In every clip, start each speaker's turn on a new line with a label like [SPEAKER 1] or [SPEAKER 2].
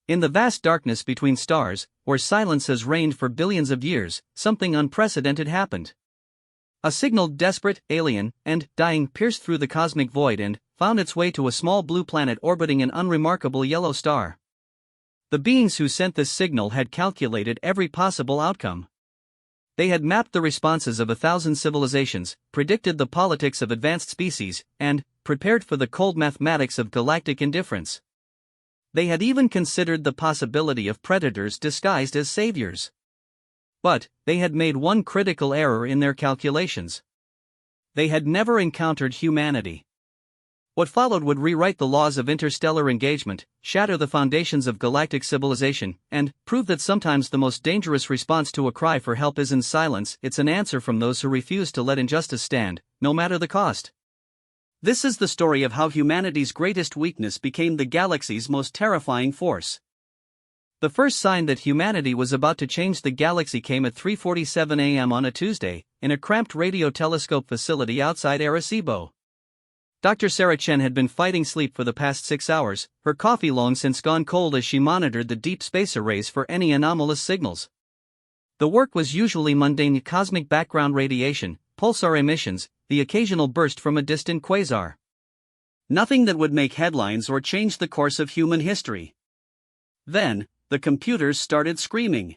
[SPEAKER 1] In the vast darkness between stars, where silence has reigned for billions of years, something unprecedented happened. A signal, desperate, alien, and dying, pierced through the cosmic void and found its way to a small blue planet orbiting an unremarkable yellow star. The beings who sent this signal had calculated every possible outcome. They had mapped the responses of 1,000 civilizations, predicted the politics of advanced species, and prepared for the cold mathematics of galactic indifference. They had even considered the possibility of predators disguised as saviors. But they had made one critical error in their calculations. They had never encountered humanity. What followed would rewrite the laws of interstellar engagement, shatter the foundations of galactic civilization, and prove that sometimes the most dangerous response to a cry for help isn't silence, it's an answer from those who refuse to let injustice stand, no matter the cost. This is the story of how humanity's greatest weakness became the galaxy's most terrifying force. The first sign that humanity was about to change the galaxy came at 3:47 a.m. on a Tuesday, in a cramped radio telescope facility outside Arecibo. Dr. Sarah Chen had been fighting sleep for the past 6 hours, her coffee long since gone cold as she monitored the deep space arrays for any anomalous signals. The work was usually mundane cosmic background radiation, pulsar emissions, the occasional burst from a distant quasar. Nothing that would make headlines or change the course of human history. Then, the computers started screaming.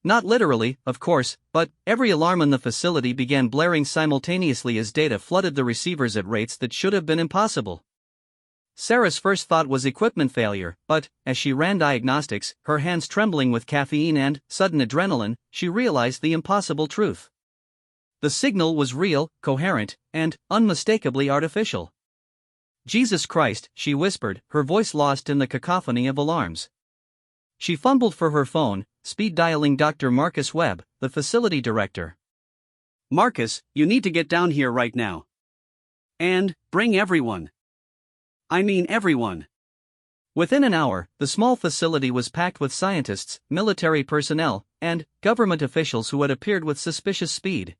[SPEAKER 1] Not literally, of course, but every alarm in the facility began blaring simultaneously as data flooded the receivers at rates that should have been impossible. Sarah's first thought was equipment failure, but, as she ran diagnostics, her hands trembling with caffeine and sudden adrenaline, she realized the impossible truth. The signal was real, coherent, and unmistakably artificial. "Jesus Christ," she whispered, her voice lost in the cacophony of alarms. She fumbled for her phone, speed-dialing Dr. Marcus Webb, the facility director. "Marcus, you need to get down here right now. And bring everyone. I mean everyone." Within an hour, the small facility was packed with scientists, military personnel, and government officials who had appeared with suspicious speed.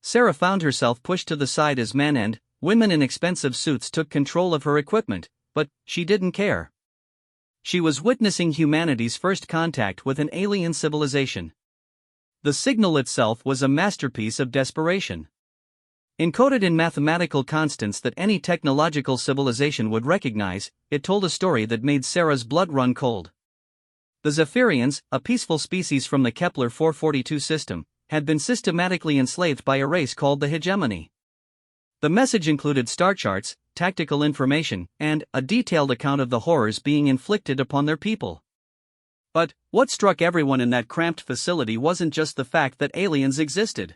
[SPEAKER 1] Sarah found herself pushed to the side as men and women in expensive suits took control of her equipment, but she didn't care. She was witnessing humanity's first contact with an alien civilization. The signal itself was a masterpiece of desperation. Encoded in mathematical constants that any technological civilization would recognize, it told a story that made Sarah's blood run cold. The Zephyrians, a peaceful species from the Kepler 442 system, had been systematically enslaved by a race called the Hegemony. The message included star charts, tactical information, and a detailed account of the horrors being inflicted upon their people. But what struck everyone in that cramped facility wasn't just the fact that aliens existed.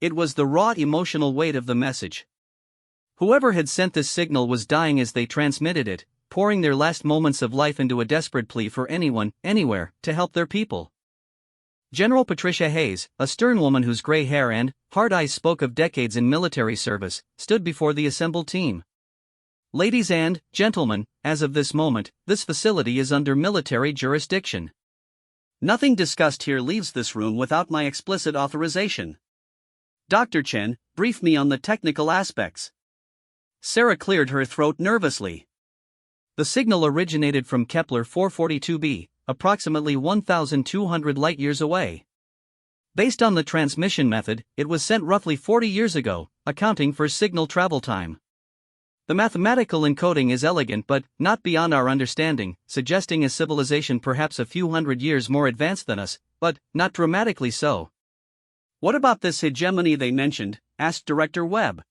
[SPEAKER 1] It was the raw emotional weight of the message. Whoever had sent this signal was dying as they transmitted it, pouring their last moments of life into a desperate plea for anyone, anywhere, to help their people. General Patricia Hayes, a stern woman whose gray hair and hard eyes spoke of decades in military service, stood before the assembled team. "Ladies and gentlemen, as of this moment, this facility is under military jurisdiction. Nothing discussed here leaves this room without my explicit authorization. Dr. Chen, brief me on the technical aspects." Sarah cleared her throat nervously. The signal originated from Kepler 442b, approximately 1,200 light-years away. Based on the transmission method, it was sent roughly 40 years ago, accounting for signal travel time. The mathematical encoding is elegant but not beyond our understanding, suggesting a civilization perhaps a few hundred years more advanced than us, but not dramatically so. "What about this hegemony they mentioned?" asked Director Webb.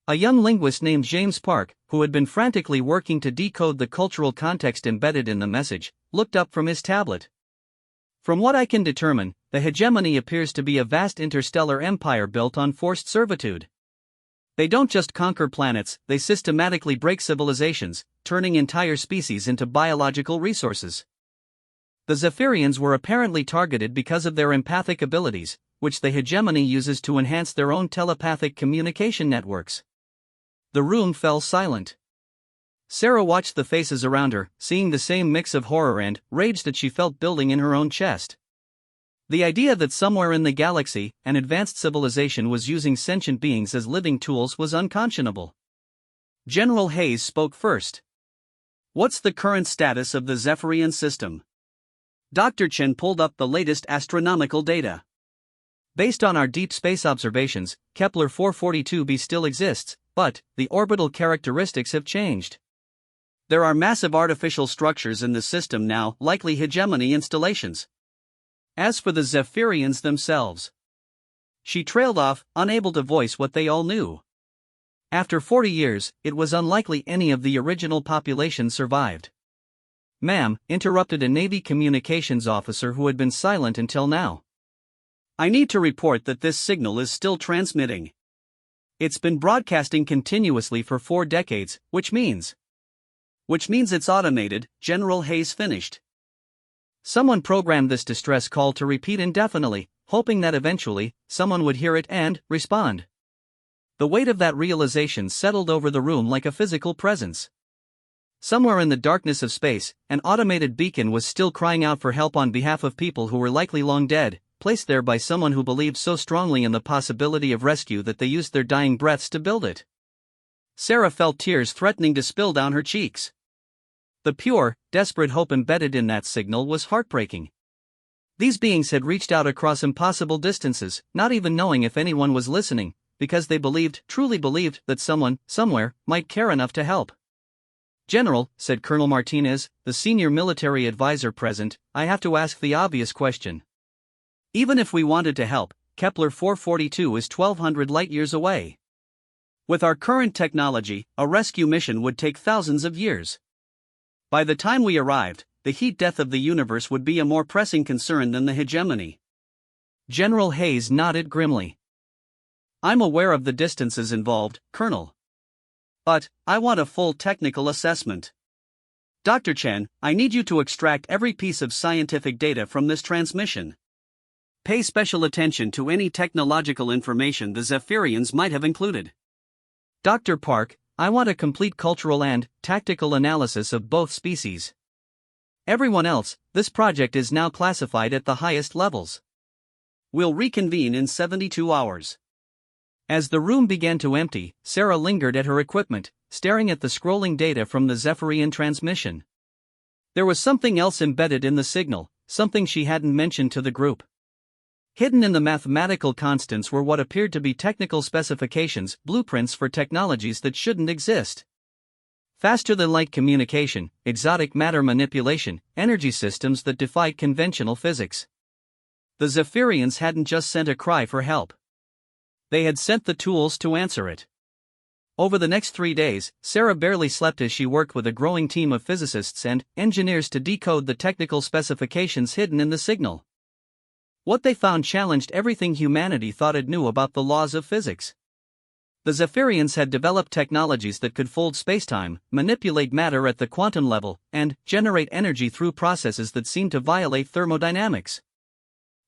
[SPEAKER 1] A young linguist named James Park, who had been frantically working to decode the cultural context embedded in the message, looked up from his tablet. "From what I can determine, the hegemony appears to be a vast interstellar empire built on forced servitude. They don't just conquer planets, they systematically break civilizations, turning entire species into biological resources. The Zephyrians were apparently targeted because of their empathic abilities, which the hegemony uses to enhance their own telepathic communication networks." The room fell silent. Sarah watched the faces around her, seeing the same mix of horror and rage that she felt building in her own chest. The idea that somewhere in the galaxy, an advanced civilization was using sentient beings as living tools was unconscionable. General Hayes spoke first.
[SPEAKER 2] What's the current status of the Zephyrian system? Dr. Chen pulled up the latest astronomical data.
[SPEAKER 1] Based on our deep space observations, Kepler 442b still exists, but the orbital characteristics have changed.
[SPEAKER 2] There are massive artificial structures in the system now, likely hegemony installations. As for the Zephyrians themselves, she trailed off, unable to voice what they all knew.
[SPEAKER 1] After 40 years, it was unlikely any of the original population survived. Ma'am, interrupted a Navy communications officer who had been silent until now.
[SPEAKER 2] I need to report that this signal is still transmitting. It's been broadcasting continuously for 4 decades, which means it's automated, General Hayes finished.
[SPEAKER 1] Someone programmed this distress call to repeat indefinitely, hoping that eventually, someone would hear it and respond. The weight of that realization settled over the room like a physical presence. Somewhere in the darkness of space, an automated beacon was still crying out for help on behalf of people who were likely long dead, placed there by someone who believed so strongly in the possibility of rescue that they used their dying breaths to build it. Sarah felt tears threatening to spill down her cheeks. The pure, desperate hope embedded in that signal was heartbreaking. These beings had reached out across impossible distances, not even knowing if anyone was listening, because they truly believed, that someone, somewhere, might care enough to help. General, said Colonel Martinez, the senior military advisor present, I have to ask the obvious question. Even if we wanted to help, Kepler 442 is 1,200 light-years away. With our current technology, a rescue mission would take thousands of years. By the time we arrived, the heat death of the universe would be a more pressing concern than the hegemony. General Hayes nodded grimly.
[SPEAKER 2] I'm aware of the distances involved, Colonel. But, I want a full technical assessment. Dr. Chen, I need you to extract every piece of scientific data from this transmission. Pay special attention to any technological information the Zephyrians might have included.
[SPEAKER 1] Dr. Park, I want a complete cultural and tactical analysis of both species. Everyone else, this project is now classified at the highest levels.
[SPEAKER 2] We'll reconvene in 72 hours.
[SPEAKER 1] As the room began to empty, Sarah lingered at her equipment, staring at the scrolling data from the Zephyrian transmission. There was something else embedded in the signal, something she hadn't mentioned to the group. Hidden in the mathematical constants were what appeared to be technical specifications, blueprints for technologies that shouldn't exist. Faster-than-light communication, exotic matter manipulation, energy systems that defied conventional physics. The Zephyrians hadn't just sent a cry for help. They had sent the tools to answer it. Over the next 3 days, Sarah barely slept as she worked with a growing team of physicists and engineers to decode the technical specifications hidden in the signal. What they found challenged everything humanity thought it knew about the laws of physics. The Zephyrians had developed technologies that could fold spacetime, manipulate matter at the quantum level, and generate energy through processes that seemed to violate thermodynamics.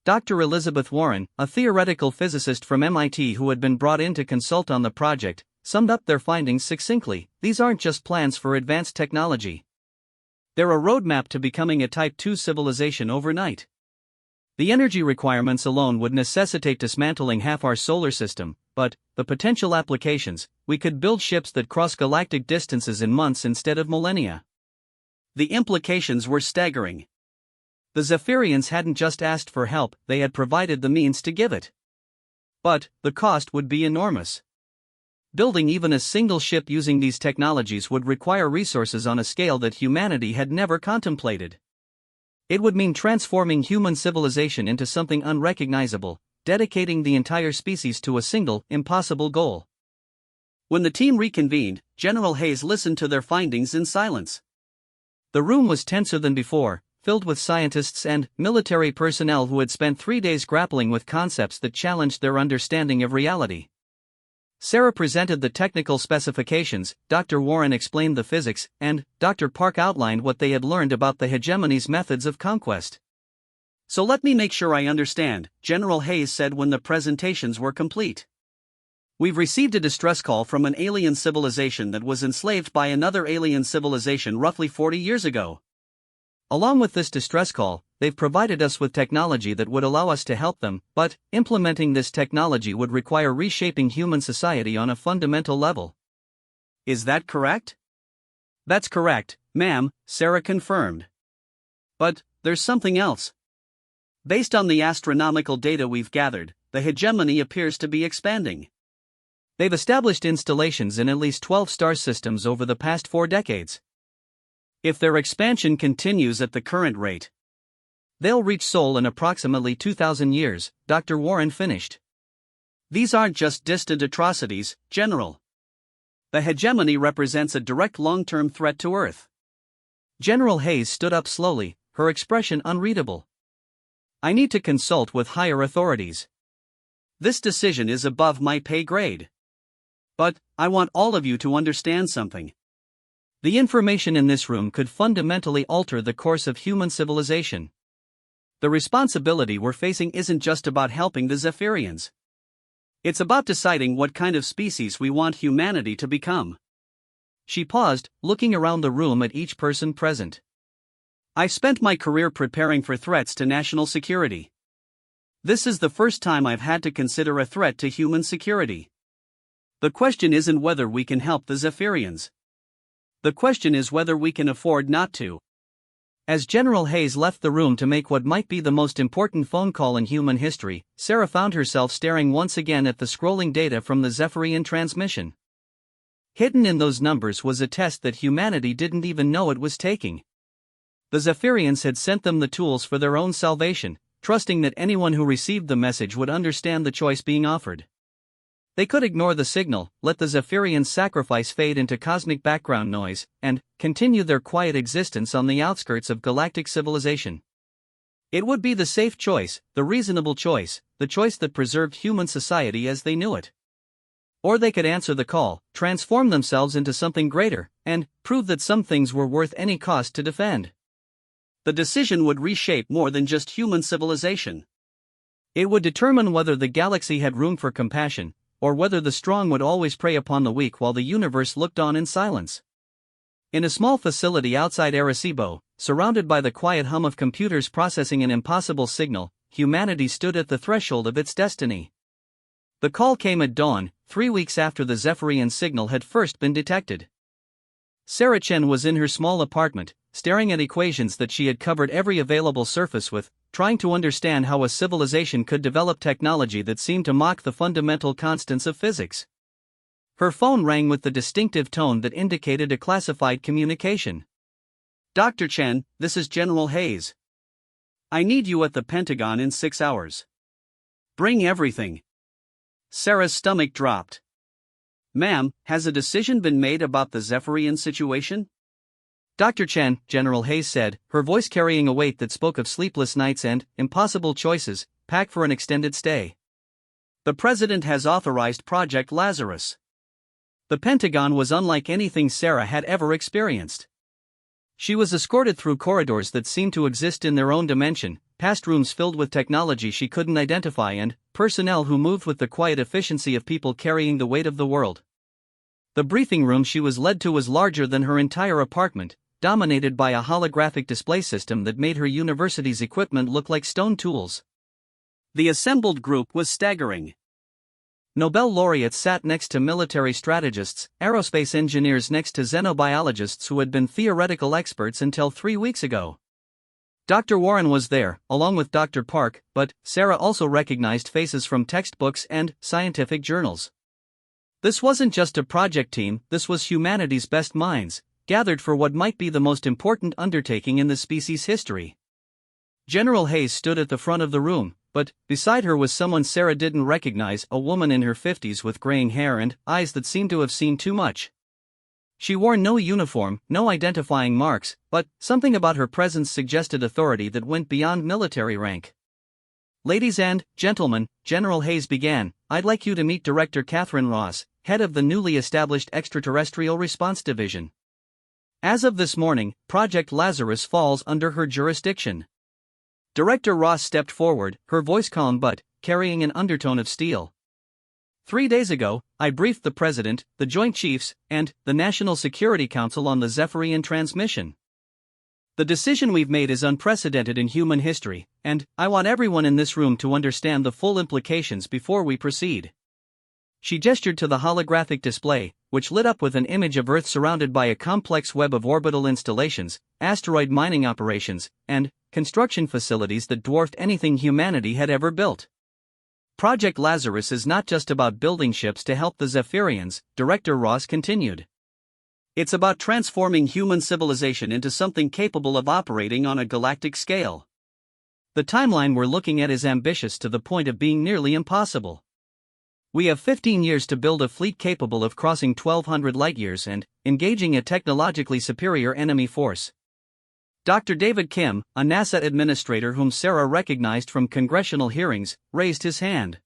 [SPEAKER 1] Dr. Elizabeth Warren, a theoretical physicist from MIT who had been brought in to consult on the project, summed up their findings succinctly. These aren't just plans for advanced technology. They're a roadmap to becoming a Type II civilization overnight. The energy requirements alone would necessitate dismantling half our solar system, but the potential applications, we could build ships that cross galactic distances in months instead of millennia.
[SPEAKER 2] The implications were staggering.
[SPEAKER 1] The Zephyrians hadn't just asked for help, they had provided the means to give it. But the cost would be enormous. Building even a single ship using these technologies would require resources on a scale that humanity had never contemplated. It would mean transforming human civilization into something unrecognizable, dedicating the entire species to a single, impossible goal.
[SPEAKER 2] When the team reconvened, General Hayes listened to their findings in silence.
[SPEAKER 1] The room was tenser than before, filled with scientists and military personnel who had spent 3 days grappling with concepts that challenged their understanding of reality. Sarah presented the technical specifications, Dr. Warren explained the physics, and Dr. Park outlined what they had learned about the hegemony's methods of conquest.
[SPEAKER 2] So let me make sure I understand, General Hayes said when the presentations were complete. We've received a distress call from an alien civilization that was enslaved by another alien civilization roughly 40 years ago. Along with this distress call, they've provided us with technology that would allow us to help them, but implementing this technology would require reshaping human society on a fundamental level. Is that correct? That's correct, ma'am, Sarah confirmed. But there's something else. Based on the astronomical data we've gathered, the hegemony appears to be expanding.
[SPEAKER 1] They've established installations in at least 12 star systems over the past 4 decades.
[SPEAKER 2] If their expansion continues at the current rate,
[SPEAKER 1] they'll reach Sol in approximately 2,000 years, Dr. Warren finished.
[SPEAKER 2] These aren't just distant atrocities, General. The hegemony represents a direct long-term threat to Earth.
[SPEAKER 1] General Hayes stood up slowly, her expression unreadable.
[SPEAKER 2] I need to consult with higher authorities. This decision is above my pay grade. But I want all of you to understand something.
[SPEAKER 1] The information in this room could fundamentally alter the course of human civilization.
[SPEAKER 2] The responsibility we're facing isn't just about helping the Zephyrians. It's about deciding what kind of species we want humanity to become.
[SPEAKER 1] She paused, looking around the room at each person present.
[SPEAKER 2] I've spent my career preparing for threats to national security. This is the first time I've had to consider a threat to human security. The question isn't whether we can help the Zephyrians. The question is whether we can afford not to.
[SPEAKER 1] As General Hayes left the room to make what might be the most important phone call in human history, Sarah found herself staring once again at the scrolling data from the Zephyrian transmission. Hidden in those numbers was a test that humanity didn't even know it was taking. The Zephyrians had sent them the tools for their own salvation, trusting that anyone who received the message would understand the choice being offered. They could ignore the signal, let the Zephyrians' sacrifice fade into cosmic background noise, and continue their quiet existence on the outskirts of galactic civilization. It would be the safe choice, the reasonable choice, the choice that preserved human society as they knew it. Or they could answer the call, transform themselves into something greater, and prove that some things were worth any cost to defend.
[SPEAKER 2] The decision would reshape more than just human civilization.
[SPEAKER 1] It would determine whether the galaxy had room for compassion, or whether the strong would always prey upon the weak while the universe looked on in silence. In a small facility outside Arecibo, surrounded by the quiet hum of computers processing an impossible signal, humanity stood at the threshold of its destiny. The call came at dawn, 3 weeks after the Zephyrian signal had first been detected. Sarah Chen was in her small apartment, staring at equations that she had covered every available surface with, trying to understand how a civilization could develop technology that seemed to mock the fundamental constants of physics. Her phone rang with the distinctive tone that indicated a classified communication.
[SPEAKER 2] Dr. Chen, this is General Hayes. I need you at the Pentagon in 6 hours. Bring everything. Sarah's stomach dropped. Ma'am, has a decision been made about the Zephyrian situation?
[SPEAKER 1] Dr. Chen, General Hayes said, her voice carrying a weight that spoke of sleepless nights and impossible choices, pack for an extended stay.
[SPEAKER 2] The President has authorized Project Lazarus.
[SPEAKER 1] The Pentagon was unlike anything Sarah had ever experienced. She was escorted through corridors that seemed to exist in their own dimension, past rooms filled with technology she couldn't identify and personnel who moved with the quiet efficiency of people carrying the weight of the world. The briefing room she was led to was larger than her entire apartment, dominated by a holographic display system that made her university's equipment look like stone tools.
[SPEAKER 2] The assembled group was staggering.
[SPEAKER 1] Nobel laureates sat next to military strategists, aerospace engineers next to xenobiologists who had been theoretical experts until 3 weeks ago. Dr. Warren was there, along with Dr. Park, but Sarah also recognized faces from textbooks and scientific journals. This wasn't just a project team, this was humanity's best minds, gathered for what might be the most important undertaking in the species' history. General Hayes stood at the front of the room, but beside her was someone Sarah didn't recognize, a woman in her 50s with graying hair and eyes that seemed to have seen too much. She wore no uniform, no identifying marks, but something about her presence suggested authority that went beyond military rank. Ladies and gentlemen, General Hayes began, I'd like you to meet Director Catherine Ross, head of the newly established Extraterrestrial Response Division. As of this morning, Project Lazarus falls under her jurisdiction. Director Ross stepped forward, her voice calm but carrying an undertone of steel. 3 days ago, I briefed the President, the Joint Chiefs, and the National Security Council on the Zephyrian transmission. The decision we've made is unprecedented in human history, and I want everyone in this room to understand the full implications before we proceed. She gestured to the holographic display, which lit up with an image of Earth surrounded by a complex web of orbital installations, asteroid mining operations, and construction facilities that dwarfed anything humanity had ever built. Project Lazarus is not just about building ships to help the Zephyrians, Director Ross continued. It's about transforming human civilization into something capable of operating on a galactic scale. The timeline we're looking at is ambitious to the point of being nearly impossible. We have 15 years to build a fleet capable of crossing 1,200 light-years and engaging a technologically superior enemy force. Dr. David Kim, a NASA administrator whom Sarah recognized from congressional hearings, raised his hand.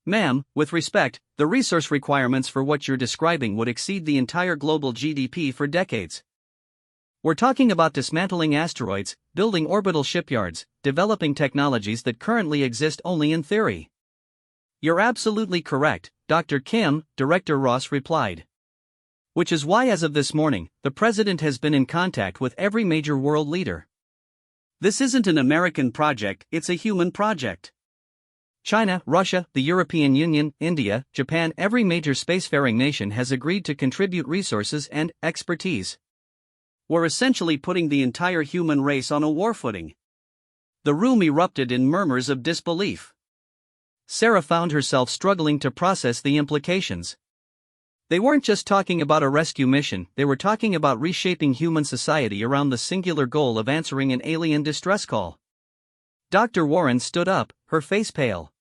[SPEAKER 1] Ma'am, with respect, the resource requirements for what you're describing would exceed the entire global GDP for decades. We're talking about dismantling asteroids, building orbital shipyards, developing technologies that currently exist only in theory. You're absolutely correct, Dr. Kim, Director Ross replied. Which is why as of this morning, the President has been in contact with every major world leader. This isn't an American project, it's a human project. China, Russia, the European Union, India, Japan, every major spacefaring nation has agreed to contribute resources and expertise. We're essentially putting the entire human race on a war footing. The room erupted in murmurs of disbelief. Sarah found herself struggling to process the implications. They weren't just talking about a rescue mission, they were talking about reshaping human society around the singular goal of answering an alien distress call. Dr. Warren stood up, her face pale.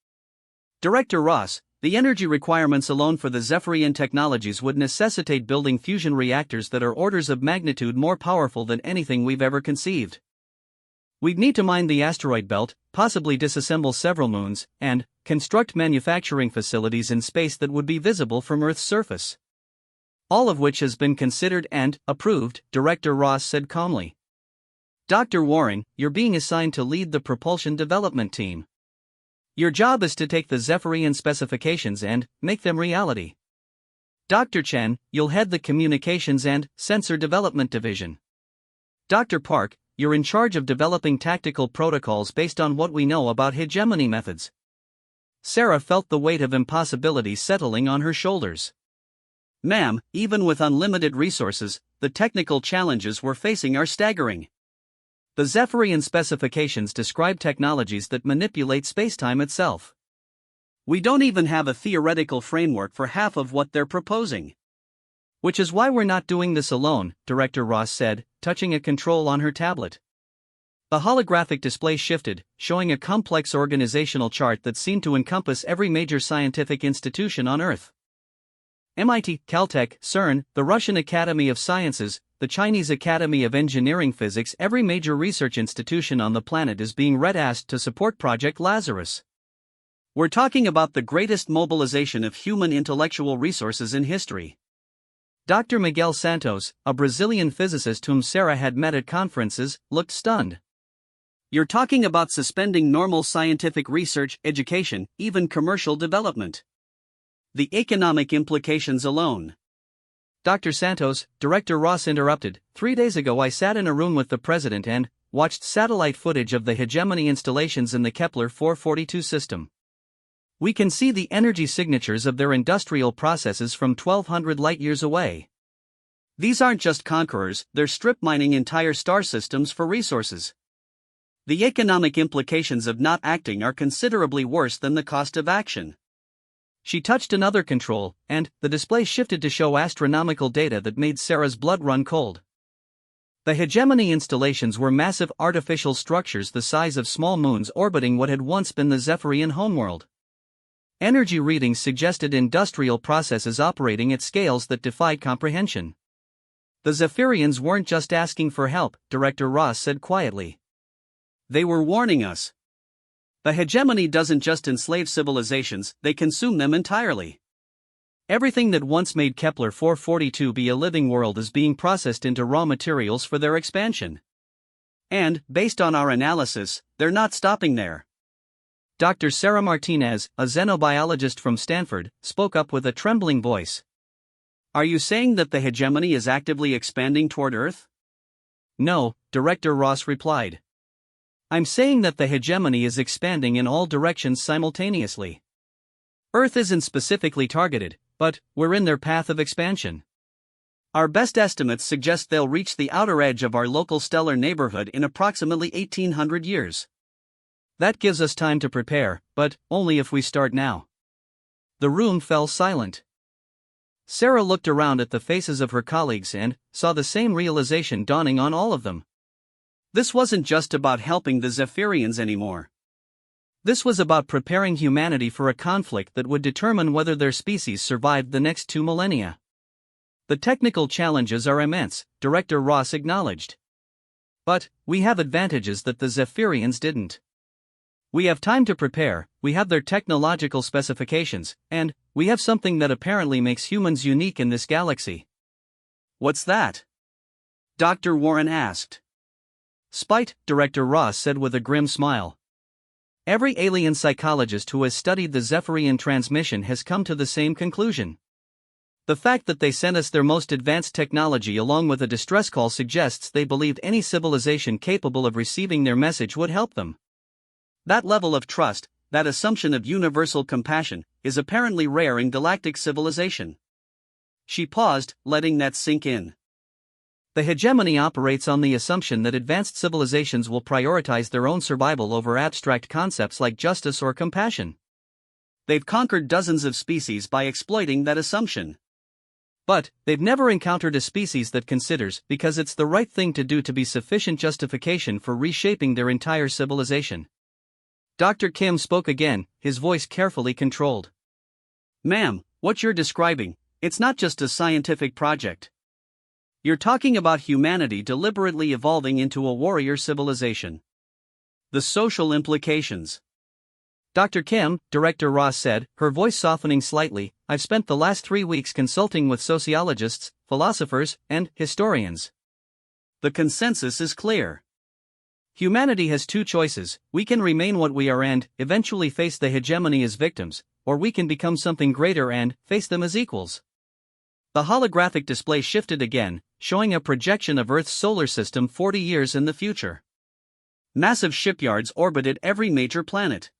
[SPEAKER 1] Director Ross, the energy requirements alone for the Zephyrian technologies would necessitate building fusion reactors that are orders of magnitude more powerful than anything we've ever conceived. We'd need to mine the asteroid belt, possibly disassemble several moons, and construct manufacturing facilities in space that would be visible from Earth's surface. All of which has been considered and approved, Director Ross said calmly. Dr. Warren, you're being assigned to lead the propulsion development team. Your job is to take the Zephyrian specifications and make them reality. Dr. Chen, you'll head the Communications and Sensor Development Division. Dr. Park, you're in charge of developing tactical protocols based on what we know about hegemony methods. Sarah felt the weight of impossibility settling on her shoulders. Ma'am, even with unlimited resources, the technical challenges we're facing are staggering. The Zephyrian specifications describe technologies that manipulate spacetime itself. We don't even have a theoretical framework for half of what they're proposing. Which is why we're not doing this alone, Director Ross said, touching a control on her tablet. The holographic display shifted, showing a complex organizational chart that seemed to encompass every major scientific institution on Earth. MIT, Caltech, CERN, the Russian Academy of Sciences, the Chinese Academy of Engineering Physics, every major research institution on the planet is being red-assed to support Project Lazarus. We're talking about the greatest mobilization of human intellectual resources in history. Dr. Miguel Santos, a Brazilian physicist whom Sarah had met at conferences, looked stunned. You're talking about suspending normal scientific research, education, even commercial development. The economic implications alone. Dr. Santos, Director Ross interrupted. 3 days ago I sat in a room with the President and watched satellite footage of the hegemony installations in the Kepler 442 system. We can see the energy signatures of their industrial processes from 1,200 light-years away. These aren't just conquerors, they're strip mining entire star systems for resources. The economic implications of not acting are considerably worse than the cost of action. She touched another control, and the display shifted to show astronomical data that made Sarah's blood run cold. The hegemony installations were massive artificial structures the size of small moons orbiting what had once been the Zephyrian homeworld. Energy readings suggested industrial processes operating at scales that defied comprehension. The Zephyrians weren't just asking for help, Director Ross said quietly. They were warning us. The hegemony doesn't just enslave civilizations, they consume them entirely. Everything that once made Kepler 442 be a living world is being processed into raw materials for their expansion. And, based on our analysis, they're not stopping there. Dr. Sarah Martinez, a xenobiologist from Stanford, spoke up with a trembling voice. Are you saying that the hegemony is actively expanding toward Earth? No, Director Ross replied. I'm saying that the hegemony is expanding in all directions simultaneously. Earth isn't specifically targeted, but we're in their path of expansion.
[SPEAKER 2] Our best estimates suggest they'll reach the outer edge of our local stellar neighborhood in approximately 1800 years.
[SPEAKER 1] That gives us time to prepare, but only if we start now. The room fell silent. Sarah looked around at the faces of her colleagues and saw the same realization dawning on all of them.
[SPEAKER 2] This wasn't just about helping the Zephyrians anymore.
[SPEAKER 1] This was about preparing humanity for a conflict that would determine whether their species survived the next 2 millennia. The technical challenges are immense, Director Ross acknowledged. But we have advantages that the Zephyrians didn't. We have time to prepare, we have their technological specifications, and we have something that apparently makes humans unique in this galaxy.
[SPEAKER 2] What's that? Dr. Warren asked.
[SPEAKER 1] Spite, Director Ross said with a grim smile. Every alien psychologist who has studied the Zephyrian transmission has come to the same conclusion. The fact that they sent us their most advanced technology along with a distress call suggests they believed any civilization capable of receiving their message would help them.
[SPEAKER 2] That level of trust, that assumption of universal compassion, is apparently rare in galactic civilization. She paused, letting that sink in.
[SPEAKER 1] The hegemony operates on the assumption that advanced civilizations will prioritize their own survival over abstract concepts like justice or compassion.
[SPEAKER 2] They've conquered dozens of species by exploiting that assumption.
[SPEAKER 1] But they've never encountered a species that considers because it's the right thing to do to be sufficient justification for reshaping their entire civilization. Dr. Kim spoke again, his voice carefully controlled.
[SPEAKER 2] Ma'am, what you're describing, it's not just a scientific project. You're talking about humanity deliberately evolving into a warrior civilization. The social implications.
[SPEAKER 1] Dr. Kim, Director Ross said, her voice softening slightly, I've spent the last 3 weeks consulting with sociologists, philosophers, and historians.
[SPEAKER 2] The consensus is clear.
[SPEAKER 1] Humanity has 2 choices: we can remain what we are and eventually face the hegemony as victims, or we can become something greater and face them as equals. The holographic display shifted again, showing a projection of Earth's solar system 40 years in the future.
[SPEAKER 2] Massive shipyards orbited every major planet.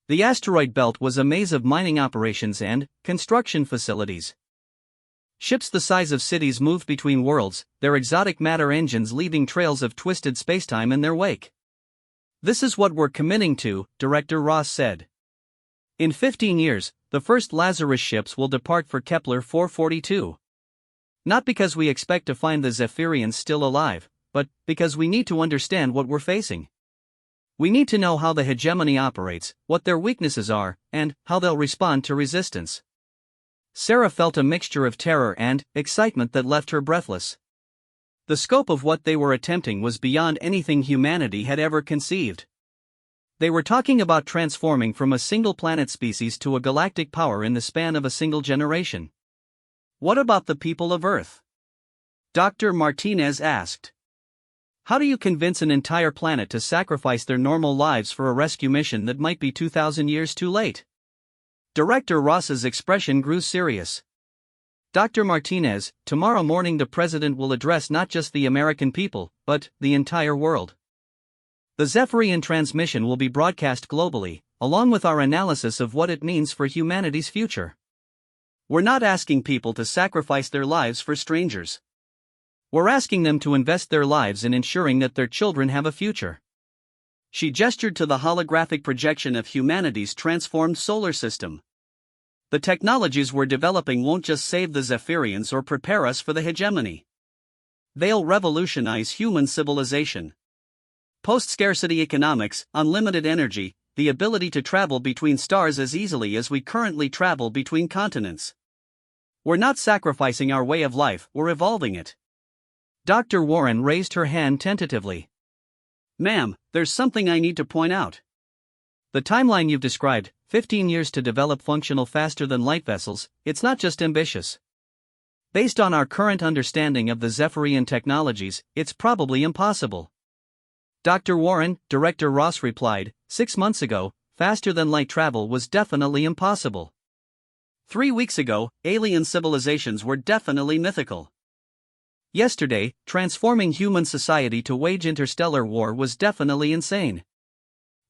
[SPEAKER 1] The asteroid belt was a maze of mining operations and construction facilities. Ships the size of cities moved between worlds, their exotic matter engines leaving trails of twisted spacetime in their wake. This is what we're committing to, Director Ross said. In 15 years, the first Lazarus ships will depart for Kepler 442. Not because we expect to find the Zephyrians still alive, but because we need to understand what we're facing. We need to know how the hegemony operates, what their weaknesses are, and how they'll respond to resistance. Sarah felt a mixture of terror and excitement that left her breathless. The scope of what they were attempting was beyond anything humanity had ever conceived. They were talking about transforming from a single planet species to a galactic power in the span of a single generation.
[SPEAKER 2] What about the people of Earth? Dr. Martinez asked. How do you convince an entire planet to sacrifice their normal lives for a rescue mission that might be 2,000 years too late? Director Ross's expression grew serious.
[SPEAKER 1] Dr. Martinez, tomorrow morning the President will address not just the American people, but the entire world. The Zephyrian transmission will be broadcast globally, along with our analysis of what it means for humanity's future.
[SPEAKER 2] We're not asking people to sacrifice their lives for strangers.
[SPEAKER 1] We're asking them to invest their lives in ensuring that their children have a future.
[SPEAKER 2] She gestured to the holographic projection of humanity's transformed solar system. The technologies we're developing won't just save the Zephyrians or prepare us for the hegemony. They'll revolutionize human civilization. Post-scarcity economics, unlimited energy, the ability to travel between stars as easily as we currently travel between continents. We're not sacrificing our way of life, we're evolving it.
[SPEAKER 1] Dr. Warren raised her hand tentatively.
[SPEAKER 2] Ma'am, there's something I need to point out.
[SPEAKER 1] The timeline you've described, 15 years to develop functional faster-than-light vessels, it's not just ambitious. Based on our current understanding of the Zephyrian technologies, it's probably impossible. Dr. Warren, Director Ross replied, 6 months ago, faster-than-light travel was definitely impossible.
[SPEAKER 2] 3 weeks ago, alien civilizations were definitely mythical.
[SPEAKER 1] Yesterday, transforming human society to wage interstellar war was definitely insane.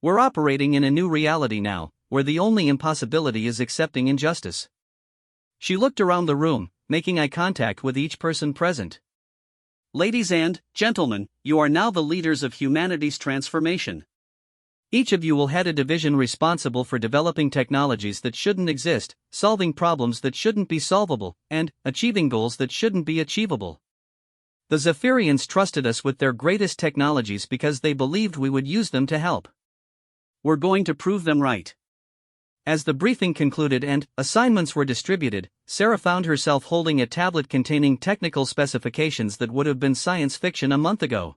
[SPEAKER 1] We're operating in a new reality now, where the only impossibility is accepting injustice. She looked around the room, making eye contact with each person present.
[SPEAKER 2] Ladies and gentlemen, you are now the leaders of humanity's transformation.
[SPEAKER 1] Each of you will head a division responsible for developing technologies that shouldn't exist, solving problems that shouldn't be solvable, and achieving goals that shouldn't be achievable. The Zephyrians trusted us with their greatest technologies because they believed we would use them to help.
[SPEAKER 2] We're going to prove them right.
[SPEAKER 1] As the briefing concluded and assignments were distributed, Sarah found herself holding a tablet containing technical specifications that would have been science fiction a month ago.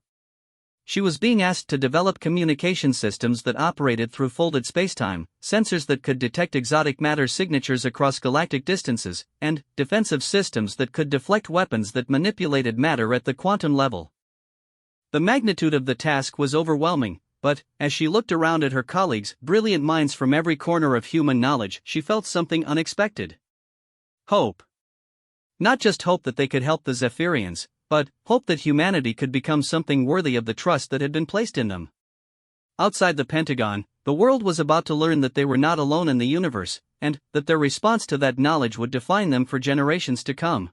[SPEAKER 1] She was being asked to develop communication systems that operated through folded spacetime, sensors that could detect exotic matter signatures across galactic distances, and defensive systems that could deflect weapons that manipulated matter at the quantum level. The magnitude of the task was overwhelming, but, as she looked around at her colleagues, brilliant minds from every corner of human knowledge, she felt something unexpected. Hope. Not just hope that they could help the Zephyrians, but hope that humanity could become something worthy of the trust that had been placed in them. Outside the Pentagon, the world was about to learn that they were not alone in the universe, and that their response to that knowledge would define them for generations to come.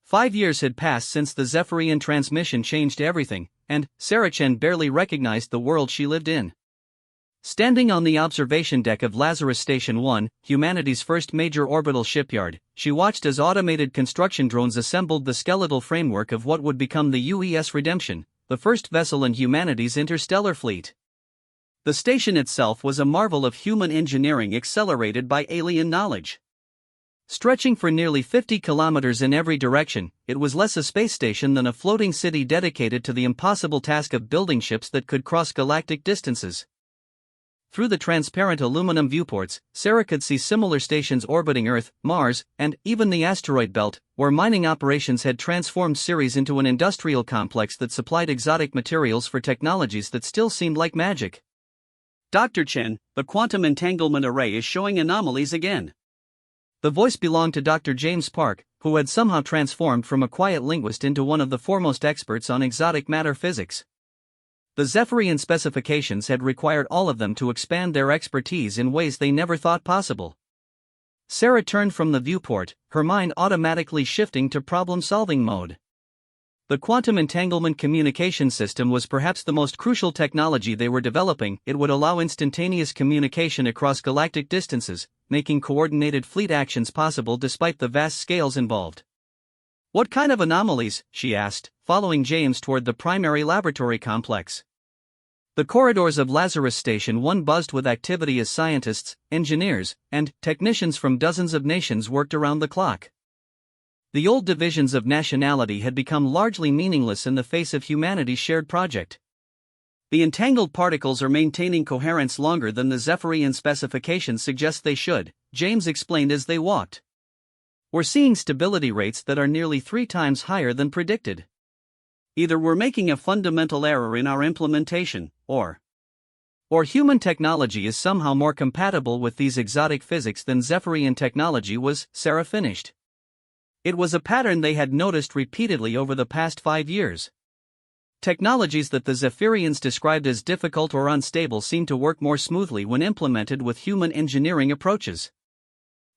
[SPEAKER 1] 5 years had passed since the Zephyrian transmission changed everything, and Sarah Chen barely recognized the world she lived in. Standing on the observation deck of Lazarus Station 1, humanity's first major orbital shipyard, she watched as automated construction drones assembled the skeletal framework of what would become the UES Redemption, the first vessel in humanity's interstellar fleet. The station itself was a marvel of human engineering accelerated by alien knowledge. Stretching for nearly 50 kilometers in every direction, it was less a space station than a floating city dedicated to the impossible task of building ships that could cross galactic distances. Through the transparent aluminum viewports, Sarah could see similar stations orbiting Earth, Mars, and even the asteroid belt, where mining operations had transformed Ceres into an industrial complex that supplied exotic materials for technologies that still seemed like magic.
[SPEAKER 2] Dr. Chen, the quantum entanglement array is showing anomalies again.
[SPEAKER 1] The voice belonged to Dr. James Park, who had somehow transformed from a quiet linguist into one of the foremost experts on exotic matter physics. The Zephyrian specifications had required all of them to expand their expertise in ways they never thought possible. Sarah turned from the viewport, her mind automatically shifting to problem-solving mode. The quantum entanglement communication system was perhaps the most crucial technology they were developing. It would allow instantaneous communication across galactic distances, making coordinated fleet actions possible despite the vast scales involved. "What kind of anomalies?" she asked, following James toward the primary laboratory complex. The corridors of Lazarus Station 1 buzzed with activity as scientists, engineers, and technicians from dozens of nations worked around the clock. The old divisions of nationality had become largely meaningless in the face of humanity's shared project. The entangled particles are maintaining coherence longer than the Zephyrian specifications suggest they should, James explained as they walked. "We're seeing stability rates that are nearly 3 times higher than predicted. Either we're making a fundamental error in our implementation, or human technology is somehow more compatible with these exotic physics than Zephyrian technology was," Sarah finished. It was a pattern they had noticed repeatedly over the past 5 years. Technologies that the Zephyrians described as difficult or unstable seemed to work more smoothly when implemented with human engineering approaches.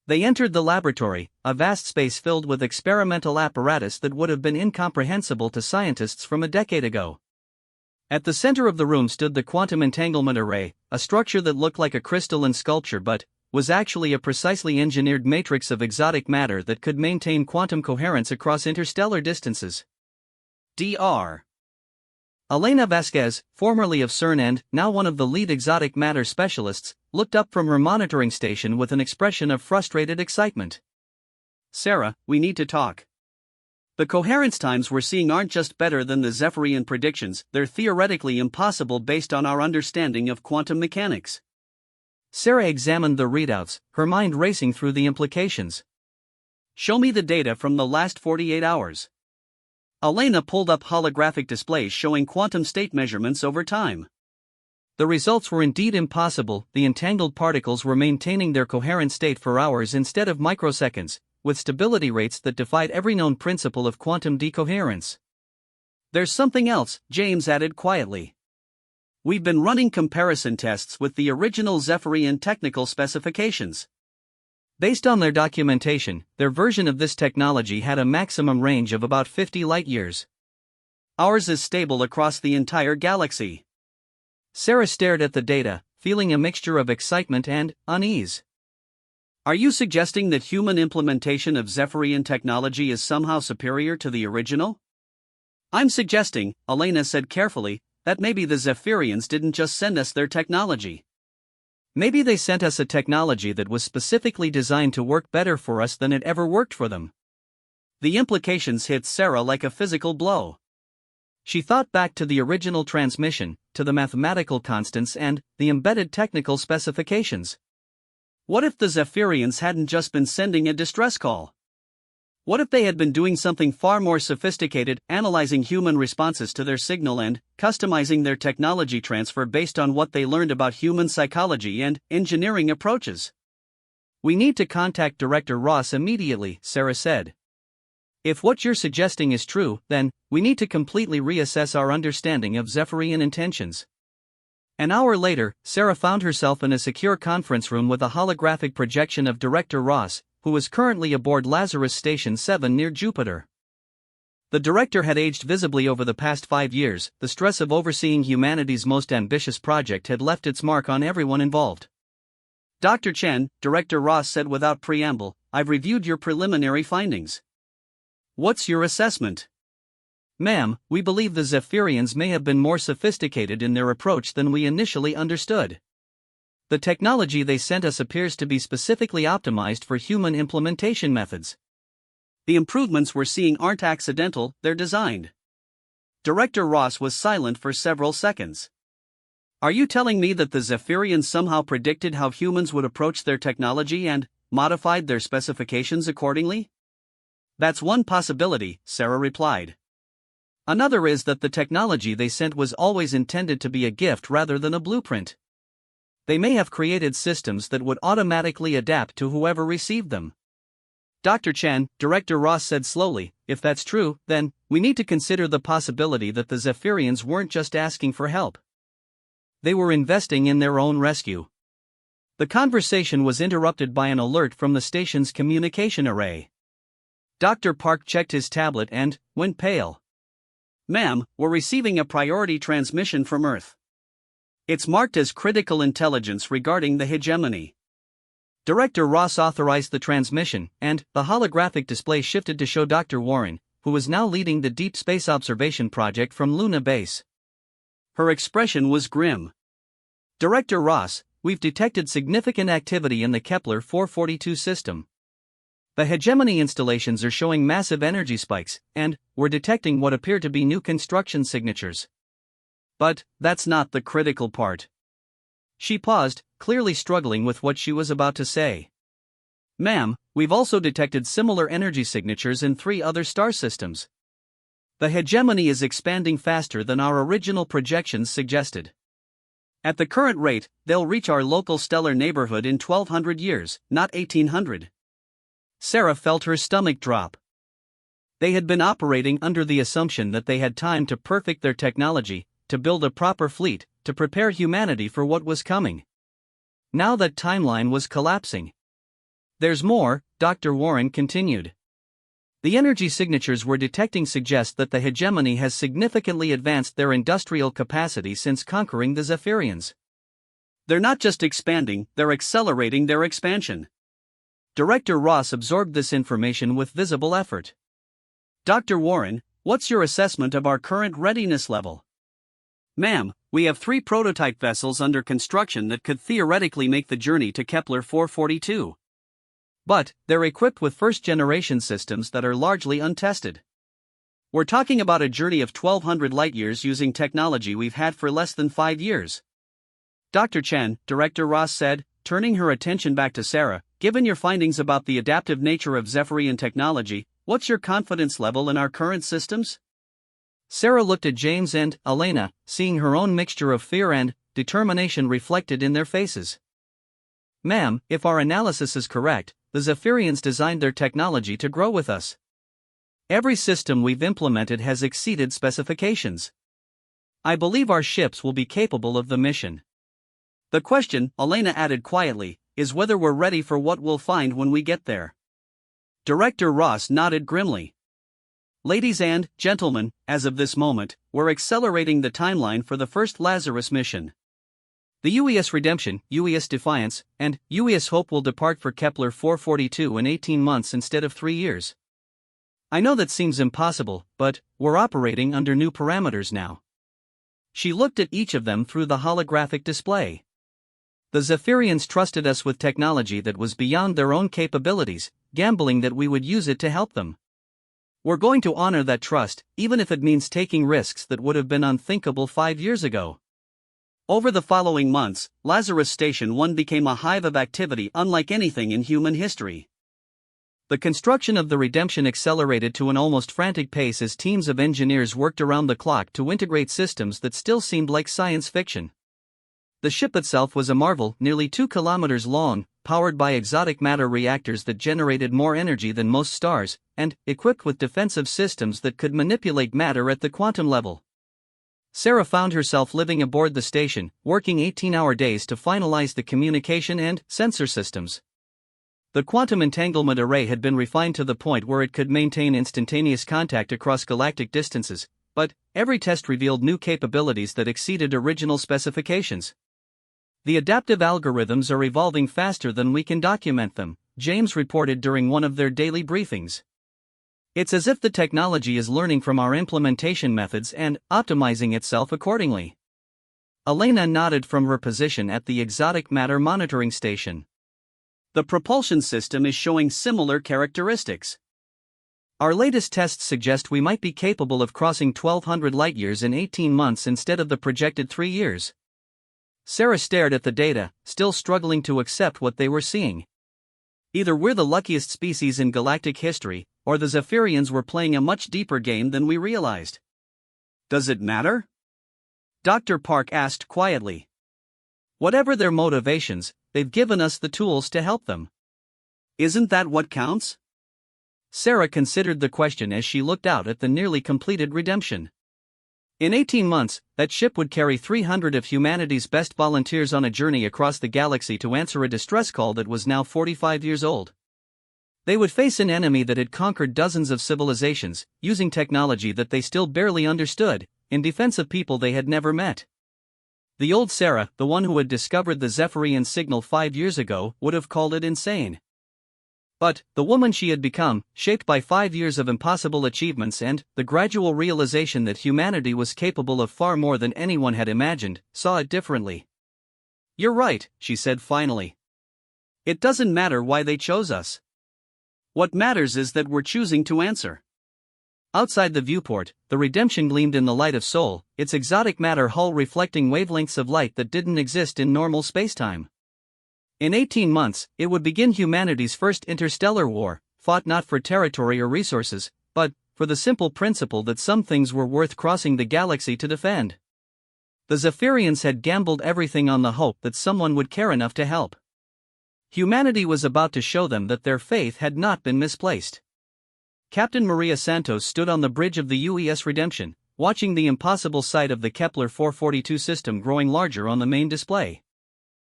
[SPEAKER 1] They entered the laboratory, a vast space filled with experimental apparatus that would have been incomprehensible to scientists from a decade ago. At the center of the room stood the quantum entanglement array, a structure that looked like a crystalline sculpture but was actually a precisely engineered matrix of exotic matter that could maintain quantum coherence across interstellar distances. Dr. Elena Vasquez, formerly of CERN and now one of the lead exotic matter specialists, looked up from her monitoring station with an expression of frustrated excitement. "Sarah, we need to talk. The coherence times we're seeing aren't just better than the Zephyrian predictions, they're theoretically impossible based on our understanding of quantum mechanics." Sarah examined the readouts, her mind racing through the implications. "Show me the data from the last 48 hours. Elena pulled up holographic displays showing quantum state measurements over time. The results were indeed impossible. The entangled particles were maintaining their coherent state for hours instead of microseconds, with stability rates that defied every known principle of quantum decoherence. "There's something else," James added quietly.
[SPEAKER 2] We've been running comparison tests with the original Zephyrian technical specifications.
[SPEAKER 1] Based on their documentation, their version of this technology had a maximum range of about 50 light-years.
[SPEAKER 2] Ours is stable across the entire galaxy.
[SPEAKER 1] Sarah stared at the data, feeling a mixture of excitement and unease.
[SPEAKER 2] Are you suggesting that human implementation of Zephyrian technology is somehow superior to the original? I'm suggesting, Elena said carefully, that maybe the Zephyrians didn't just send us their technology.
[SPEAKER 1] Maybe they sent us a technology that was specifically designed to work better for us than it ever worked for them.
[SPEAKER 2] The implications hit Sarah like a physical blow.
[SPEAKER 1] She thought back to the original transmission, to the mathematical constants and the embedded technical specifications.
[SPEAKER 2] What if the Zephyrians hadn't just been sending a distress call? What if they had been doing something far more sophisticated, analyzing human responses to their signal and customizing their technology transfer based on what they learned about human psychology and engineering approaches?
[SPEAKER 1] We need to contact Director Ross immediately, Sarah said. If what you're suggesting is true, then we need to completely reassess our understanding of Zephyrian intentions. An hour later, Sarah found herself in a secure conference room with a holographic projection of Director Ross, who was currently aboard Lazarus Station 7 near Jupiter. The director had aged visibly over the past 5 years. The stress of overseeing humanity's most ambitious project had left its mark on everyone involved.
[SPEAKER 2] Dr. Chen, Director Ross said without preamble, I've reviewed your preliminary findings. What's your assessment?
[SPEAKER 1] Ma'am, we believe the Zephyrians may have been more sophisticated in their approach than we initially understood. The technology they sent us appears to be specifically optimized for human implementation methods.
[SPEAKER 2] The improvements we're seeing aren't accidental, they're designed. Director Ross was silent for several seconds. Are you telling me that the Zephyrians somehow predicted how humans would approach their technology and modified their specifications accordingly? That's one possibility, Sarah replied.
[SPEAKER 1] Another is that the technology they sent was always intended to be a gift rather than a blueprint. They may have created systems that would automatically adapt to whoever received them.
[SPEAKER 2] Dr. Chen, Director Ross said slowly, if that's true, then we need to consider the possibility that the Zephyrians weren't just asking for help.
[SPEAKER 1] They were investing in their own rescue. The conversation was interrupted by an alert from the station's communication array. Dr. Park checked his tablet and went pale.
[SPEAKER 2] Ma'am, we're receiving a priority transmission from Earth. It's marked as critical intelligence regarding the hegemony.
[SPEAKER 1] Director Ross authorized the transmission, and the holographic display shifted to show Dr. Warren, who was now leading the Deep Space Observation Project from Luna Base.
[SPEAKER 2] Her expression was grim.
[SPEAKER 1] Director Ross, we've detected significant activity in the Kepler 442 system. The hegemony installations are showing massive energy spikes, and we're detecting what appear to be new construction signatures.
[SPEAKER 2] But that's not the critical part.
[SPEAKER 1] She paused, clearly struggling with what she was about to say.
[SPEAKER 2] Ma'am, we've also detected similar energy signatures in 3 other star systems.
[SPEAKER 1] The hegemony is expanding faster than our original projections suggested.
[SPEAKER 2] At the current rate, they'll reach our local stellar neighborhood in 1200 years, not 1800.
[SPEAKER 1] Sarah felt her stomach drop. They had been operating under the assumption that they had time to perfect their technology, to build a proper fleet, to prepare humanity for what was coming. Now that timeline was collapsing. There's more, Dr. Warren continued. The energy signatures we're detecting suggest that the hegemony has significantly advanced their industrial capacity since conquering the Zephyrians.
[SPEAKER 2] They're not just expanding, they're accelerating their expansion.
[SPEAKER 1] Director Ross absorbed this information with visible effort.
[SPEAKER 2] Dr. Warren, what's your assessment of our current readiness level? Ma'am, we have 3 prototype vessels under construction that could theoretically make the journey to Kepler 442.
[SPEAKER 1] But they're equipped with first-generation systems that are largely untested.
[SPEAKER 2] We're talking about a journey of 1200 light-years using technology we've had for less than 5 years. Dr. Chen, Director Ross said, turning her attention back to Sarah, given your findings about the adaptive nature of Zephyrian technology, what's your confidence level in our current systems?
[SPEAKER 1] Sarah looked at James and Elena, seeing her own mixture of fear and determination reflected in their faces. Ma'am, if our analysis is correct, the Zephyrians designed their technology to grow with us. Every system we've implemented has exceeded specifications.
[SPEAKER 2] I believe our ships will be capable of the mission. The question, Elena added quietly, is whether we're ready for what we'll find when we get there. Director Ross nodded grimly. Ladies and gentlemen, as of this moment, we're accelerating the timeline for the first Lazarus mission. The UES Redemption, UES Defiance, and UES Hope will depart for Kepler 442 in 18 months instead of 3 years. I know that seems impossible, but we're operating under new parameters now. She looked at each of them through the holographic display. The Zephyrians trusted us with technology that was beyond their own capabilities, gambling that we would use it to help them. We're going to honor that trust, even if it means taking risks that would have been unthinkable 5 years ago. Over the following months, Lazarus Station 1 became a hive of activity unlike anything in human history. The construction of the Redemption accelerated to an almost frantic pace as teams of engineers worked around the clock to integrate systems that still seemed like science fiction. The ship itself was a marvel, nearly 2 kilometers long, powered by exotic matter reactors that generated more energy than most stars, and equipped with defensive systems that could manipulate matter at the quantum level. Sarah found herself living aboard the station, working 18-hour days to finalize the communication and sensor systems. The quantum entanglement array had been refined to the point where it could maintain instantaneous contact across galactic distances, but every test revealed new capabilities that exceeded original specifications. The adaptive algorithms are evolving faster than we can document them, James reported during one of their daily briefings. It's as if the technology is learning from our implementation methods and optimizing itself accordingly. Elena nodded from her position at the exotic matter monitoring station. The propulsion system is showing similar characteristics. Our latest tests suggest we might be capable of crossing 1,200 light-years in 18 months instead of the projected 3 years. Sarah stared at the data, still struggling to accept what they were seeing. Either we're the luckiest species in galactic history, or the Zephyrians were playing a much deeper game than we realized. Does it matter? Dr. Park asked quietly. Whatever their motivations, they've given us the tools to help them. Isn't that what counts? Sarah considered the question as she looked out at the nearly completed Redemption. In 18 months, that ship would carry 300 of humanity's best volunteers on a journey across the galaxy to answer a distress call that was now 45 years old. They would face an enemy that had conquered dozens of civilizations, using technology that they still barely understood, in defense of people they had never met. The old Sarah, the one who had discovered the Zephyrian signal 5 years ago, would have called it insane. But the woman she had become, shaped by 5 years of impossible achievements and the gradual realization that humanity was capable of far more than anyone had imagined, saw it differently. You're right, she said finally. It doesn't matter why they chose us. What matters is that we're choosing to answer. Outside the viewport, the Redemption gleamed in the light of Sol, its exotic matter hull reflecting wavelengths of light that didn't exist in normal spacetime. In 18 months, it would begin humanity's first interstellar war, fought not for territory or resources, but for the simple principle that some things were worth crossing the galaxy to defend. The Zephyrians had gambled everything on the hope that someone would care enough to help. Humanity was about to show them that their faith had not been misplaced. Captain Maria Santos stood on the bridge of the UES Redemption, watching the impossible sight of the Kepler 442 system growing larger on the main display.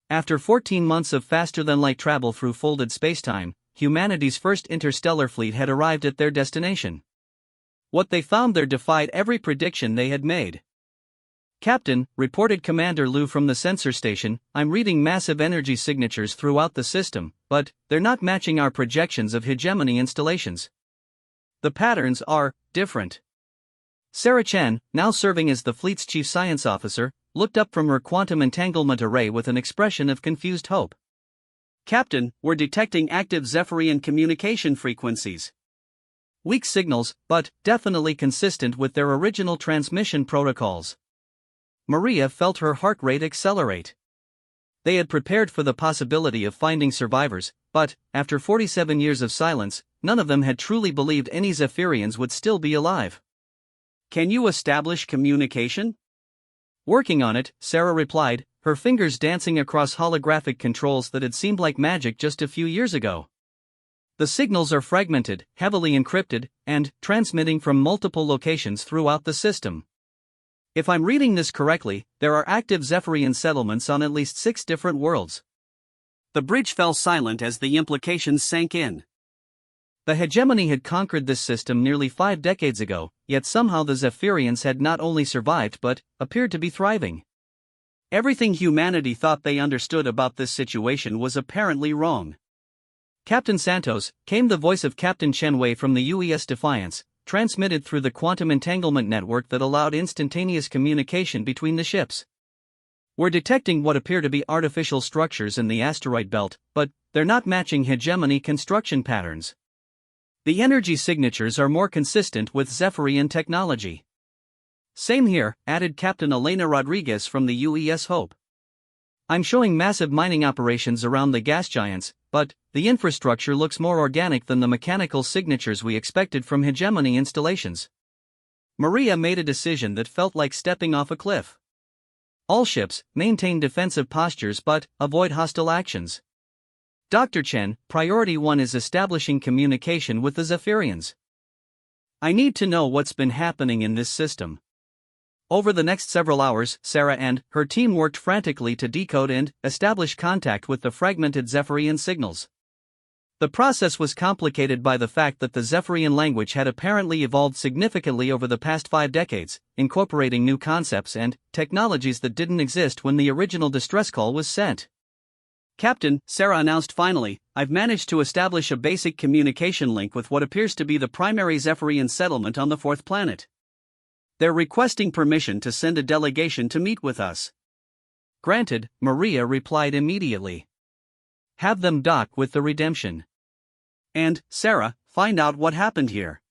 [SPEAKER 2] After 14 months of faster-than-light travel through folded spacetime, humanity's first interstellar fleet had arrived at their destination. What they found there defied every prediction they had made. Captain, reported Commander Liu from the sensor station, I'm reading massive energy signatures throughout the system, but they're not matching our projections of hegemony installations. The patterns are different. Sarah Chen, now serving as the fleet's chief science officer, looked up from her quantum entanglement array with an expression of confused hope. Captain, we're detecting active Zephyrian communication frequencies. Weak signals, but definitely consistent with their original transmission protocols. Maria felt her heart rate accelerate. They had prepared for the possibility of finding survivors, but, after 47 years of silence, none of them had truly believed any Zephyrians would still be alive. Can you establish communication? Working on it, Sarah replied, her fingers dancing across holographic controls that had seemed like magic just a few years ago. The signals are fragmented, heavily encrypted, and transmitting from multiple locations throughout the system. If I'm reading this correctly, there are active Zephyrian settlements on at least 6 different worlds. The bridge fell silent as the implications sank in.
[SPEAKER 1] The hegemony had conquered this system nearly 5 decades ago, yet somehow the Zephyrians had not only survived but appeared to be thriving.
[SPEAKER 2] Everything humanity thought they understood about this situation was apparently wrong.
[SPEAKER 1] Captain Santos, came the voice of Captain Chenwei from the UES Defiance, transmitted through the quantum entanglement network that allowed instantaneous communication between the ships. We're detecting what appear to be artificial structures in the asteroid belt, but they're not matching hegemony construction patterns. The energy signatures are more consistent with Zephyrian technology.
[SPEAKER 2] Same here, added Captain Elena Rodriguez from the UES Hope.
[SPEAKER 1] I'm showing massive mining operations around the gas giants, but the infrastructure looks more organic than the mechanical signatures we expected from hegemony installations.
[SPEAKER 2] Maria made a decision that felt like stepping off a cliff.
[SPEAKER 1] All ships maintain defensive postures but avoid hostile actions. Dr. Chen, priority 1 is establishing communication with the Zephyrians.
[SPEAKER 2] I need to know what's been happening in this system.
[SPEAKER 1] Over the next several hours, Sarah and her team worked frantically to decode and establish contact with the fragmented Zephyrian signals. The process was complicated by the fact that the Zephyrian language had apparently evolved significantly over the past 5 decades, incorporating new concepts and technologies that didn't exist when the original distress call was sent.
[SPEAKER 2] Captain, Sarah announced finally, I've managed to establish a basic communication link with what appears to be the primary Zephyrian settlement on the 4th planet. They're requesting permission to send a delegation to meet with us.
[SPEAKER 1] Granted, Maria replied immediately. Have them dock with the Redemption.
[SPEAKER 2] And, Sarah, find out what happened here.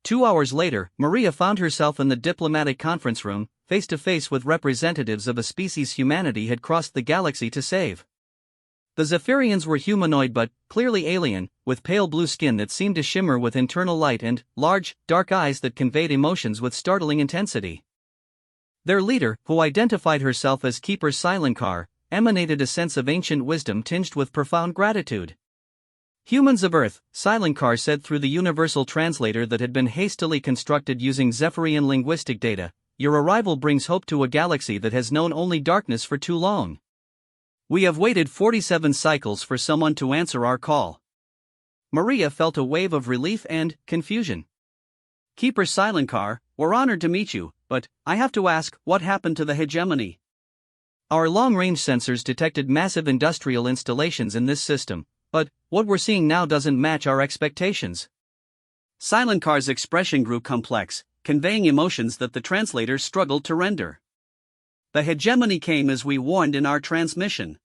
[SPEAKER 1] 2 hours later, Maria found herself in the diplomatic conference room, face to face with representatives of a species humanity had crossed the galaxy to save. The Zephyrians were humanoid but clearly alien, with pale blue skin that seemed to shimmer with internal light and large, dark eyes that conveyed emotions with startling intensity. Their leader, who identified herself as Keeper Silenkar, emanated a sense of ancient wisdom tinged with profound gratitude. Humans of Earth, Silenkar said through the universal translator that had been hastily constructed using Zephyrian linguistic data, your arrival brings hope to a galaxy that has known only darkness for too long.
[SPEAKER 2] We have waited 47 cycles for someone to answer our call.
[SPEAKER 1] Maria felt a wave of relief and confusion.
[SPEAKER 2] Keeper Silenkar, we're honored to meet you, but I have to ask, what happened to the hegemony?
[SPEAKER 1] Our long-range sensors detected massive industrial installations in this system, but what we're seeing now doesn't match our expectations.
[SPEAKER 2] Silenkar's expression grew complex, conveying emotions that the translator struggled to render. The hegemony came as we warned in our transmission.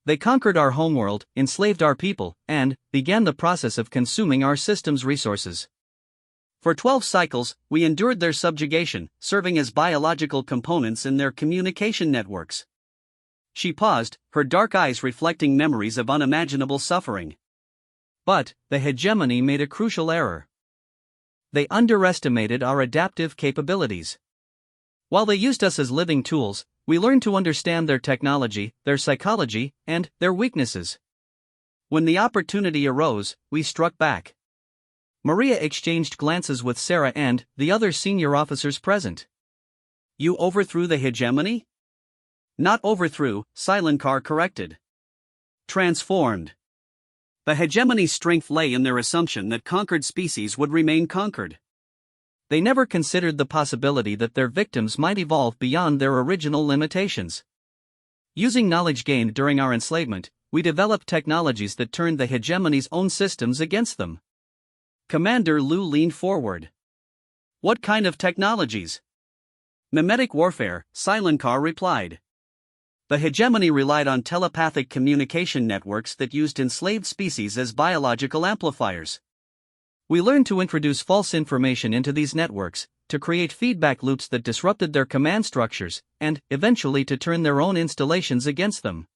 [SPEAKER 1] They conquered our homeworld, enslaved our people, and began the process of consuming our system's resources.
[SPEAKER 2] For 12 cycles, we endured their subjugation, serving as biological components in their communication networks. She paused, her dark eyes reflecting memories of unimaginable suffering.
[SPEAKER 1] But the hegemony made a crucial error. They underestimated our adaptive capabilities. While they used us as living tools, we learned to understand their technology, their psychology, and their weaknesses.
[SPEAKER 2] When the opportunity arose, we struck back.
[SPEAKER 1] Maria exchanged glances with Sarah and the other senior officers present.
[SPEAKER 2] You overthrew the hegemony? Not overthrew, Silenkar corrected. Transformed. The hegemony's strength lay in their assumption that conquered species would remain conquered.
[SPEAKER 1] They never considered the possibility that their victims might evolve beyond their original limitations. Using knowledge gained during our enslavement, we developed technologies that turned the hegemony's own systems against them.
[SPEAKER 2] Commander Liu leaned forward. What kind of technologies? Mimetic warfare, Silenkar replied. The hegemony relied on telepathic communication networks that used enslaved species as biological amplifiers. We learned to introduce false information into these networks, to create feedback loops that disrupted their command structures, and eventually to turn their own installations against them.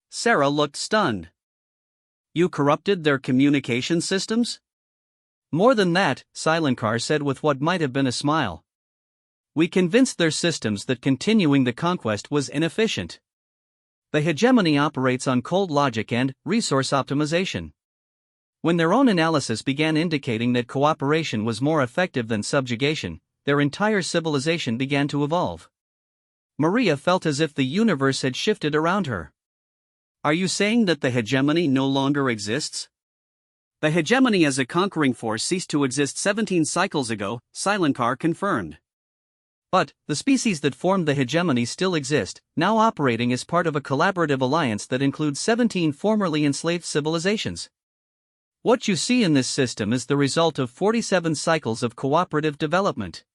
[SPEAKER 2] Sarah looked stunned. You corrupted their communication systems?
[SPEAKER 1] More than that, Silenkar said with what might have been a smile. We convinced their systems that continuing the conquest was inefficient. The hegemony operates on cold logic and resource optimization. When their own analysis began indicating that cooperation was more effective than subjugation, their entire civilization began to evolve. Maria felt as if the universe had shifted around her.
[SPEAKER 2] Are you saying that the hegemony no longer exists? The hegemony as a conquering force ceased to exist 17 cycles ago, Silenkar confirmed.
[SPEAKER 1] But, the species that formed the hegemony still exist, now operating as part of a collaborative alliance that includes 17 formerly enslaved civilizations. What you see in this system is the result of 47 cycles of cooperative development.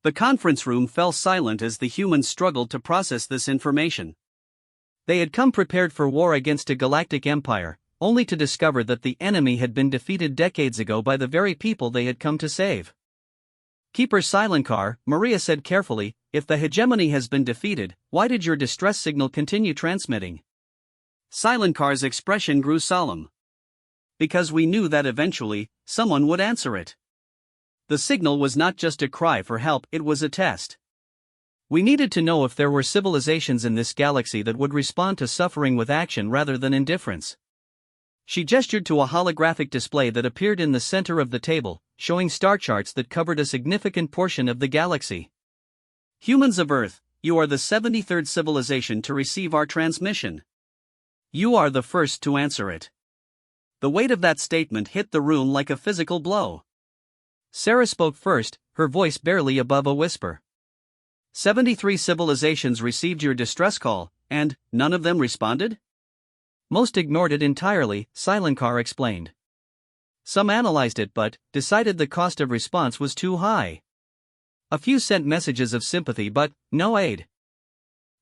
[SPEAKER 2] The conference room fell silent as the humans struggled to process this information.
[SPEAKER 1] They had come prepared for war against a galactic empire, only to discover that the enemy had been defeated decades ago by the very people they had come to save. Keeper Silenkar, Maria said carefully, if the hegemony has been defeated, why did your distress signal continue transmitting?
[SPEAKER 2] Silenkar's expression grew solemn. Because we knew that eventually, someone would answer it. The signal was not just a cry for help, it was a test. We needed to know if there were civilizations in this galaxy that would respond to suffering with action rather than indifference. She gestured to a holographic display that appeared in the center of the table, showing star charts that covered a significant portion of the galaxy. Humans of Earth, you are the 73rd civilization to receive our transmission.
[SPEAKER 1] You are the first to answer it.
[SPEAKER 2] The weight of that statement hit the room like a physical blow.
[SPEAKER 1] Sarah spoke first, her voice barely above a whisper.
[SPEAKER 2] 73 civilizations received your distress call, and none of them responded?
[SPEAKER 1] Most ignored it entirely, Silenkar explained. Some analyzed it but decided the cost of response was too high. A few sent messages of sympathy but no aid.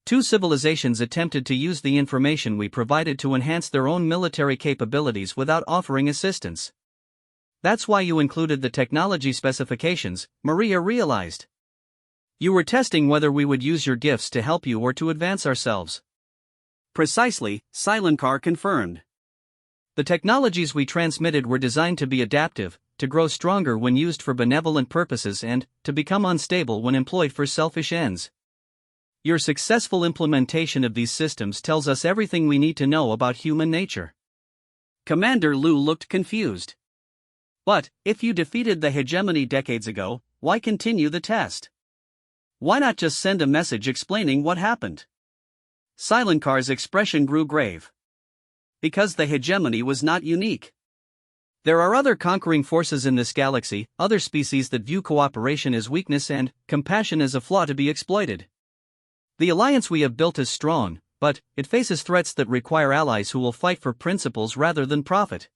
[SPEAKER 1] 2 civilizations attempted to use the information we provided to enhance their own military capabilities without offering assistance. That's why you included the technology specifications, Maria realized. You were testing whether we would use your gifts to help you or to advance ourselves.
[SPEAKER 2] Precisely, Silenkar confirmed.
[SPEAKER 1] The technologies we transmitted were designed to be adaptive, to grow stronger when used for benevolent purposes and to become unstable when employed for selfish ends. Your successful implementation of these systems tells us everything we need to know about human nature.
[SPEAKER 2] Commander Lu looked confused. But, if you defeated the hegemony decades ago, why continue the test? Why not just send a message explaining what happened? Silenkar's expression grew grave. Because the hegemony was not unique.
[SPEAKER 1] There are other conquering forces in this galaxy, other species that view cooperation as weakness and compassion as a flaw to be exploited. The alliance we have built is strong, but it faces threats that require allies who will fight for principles rather than profit.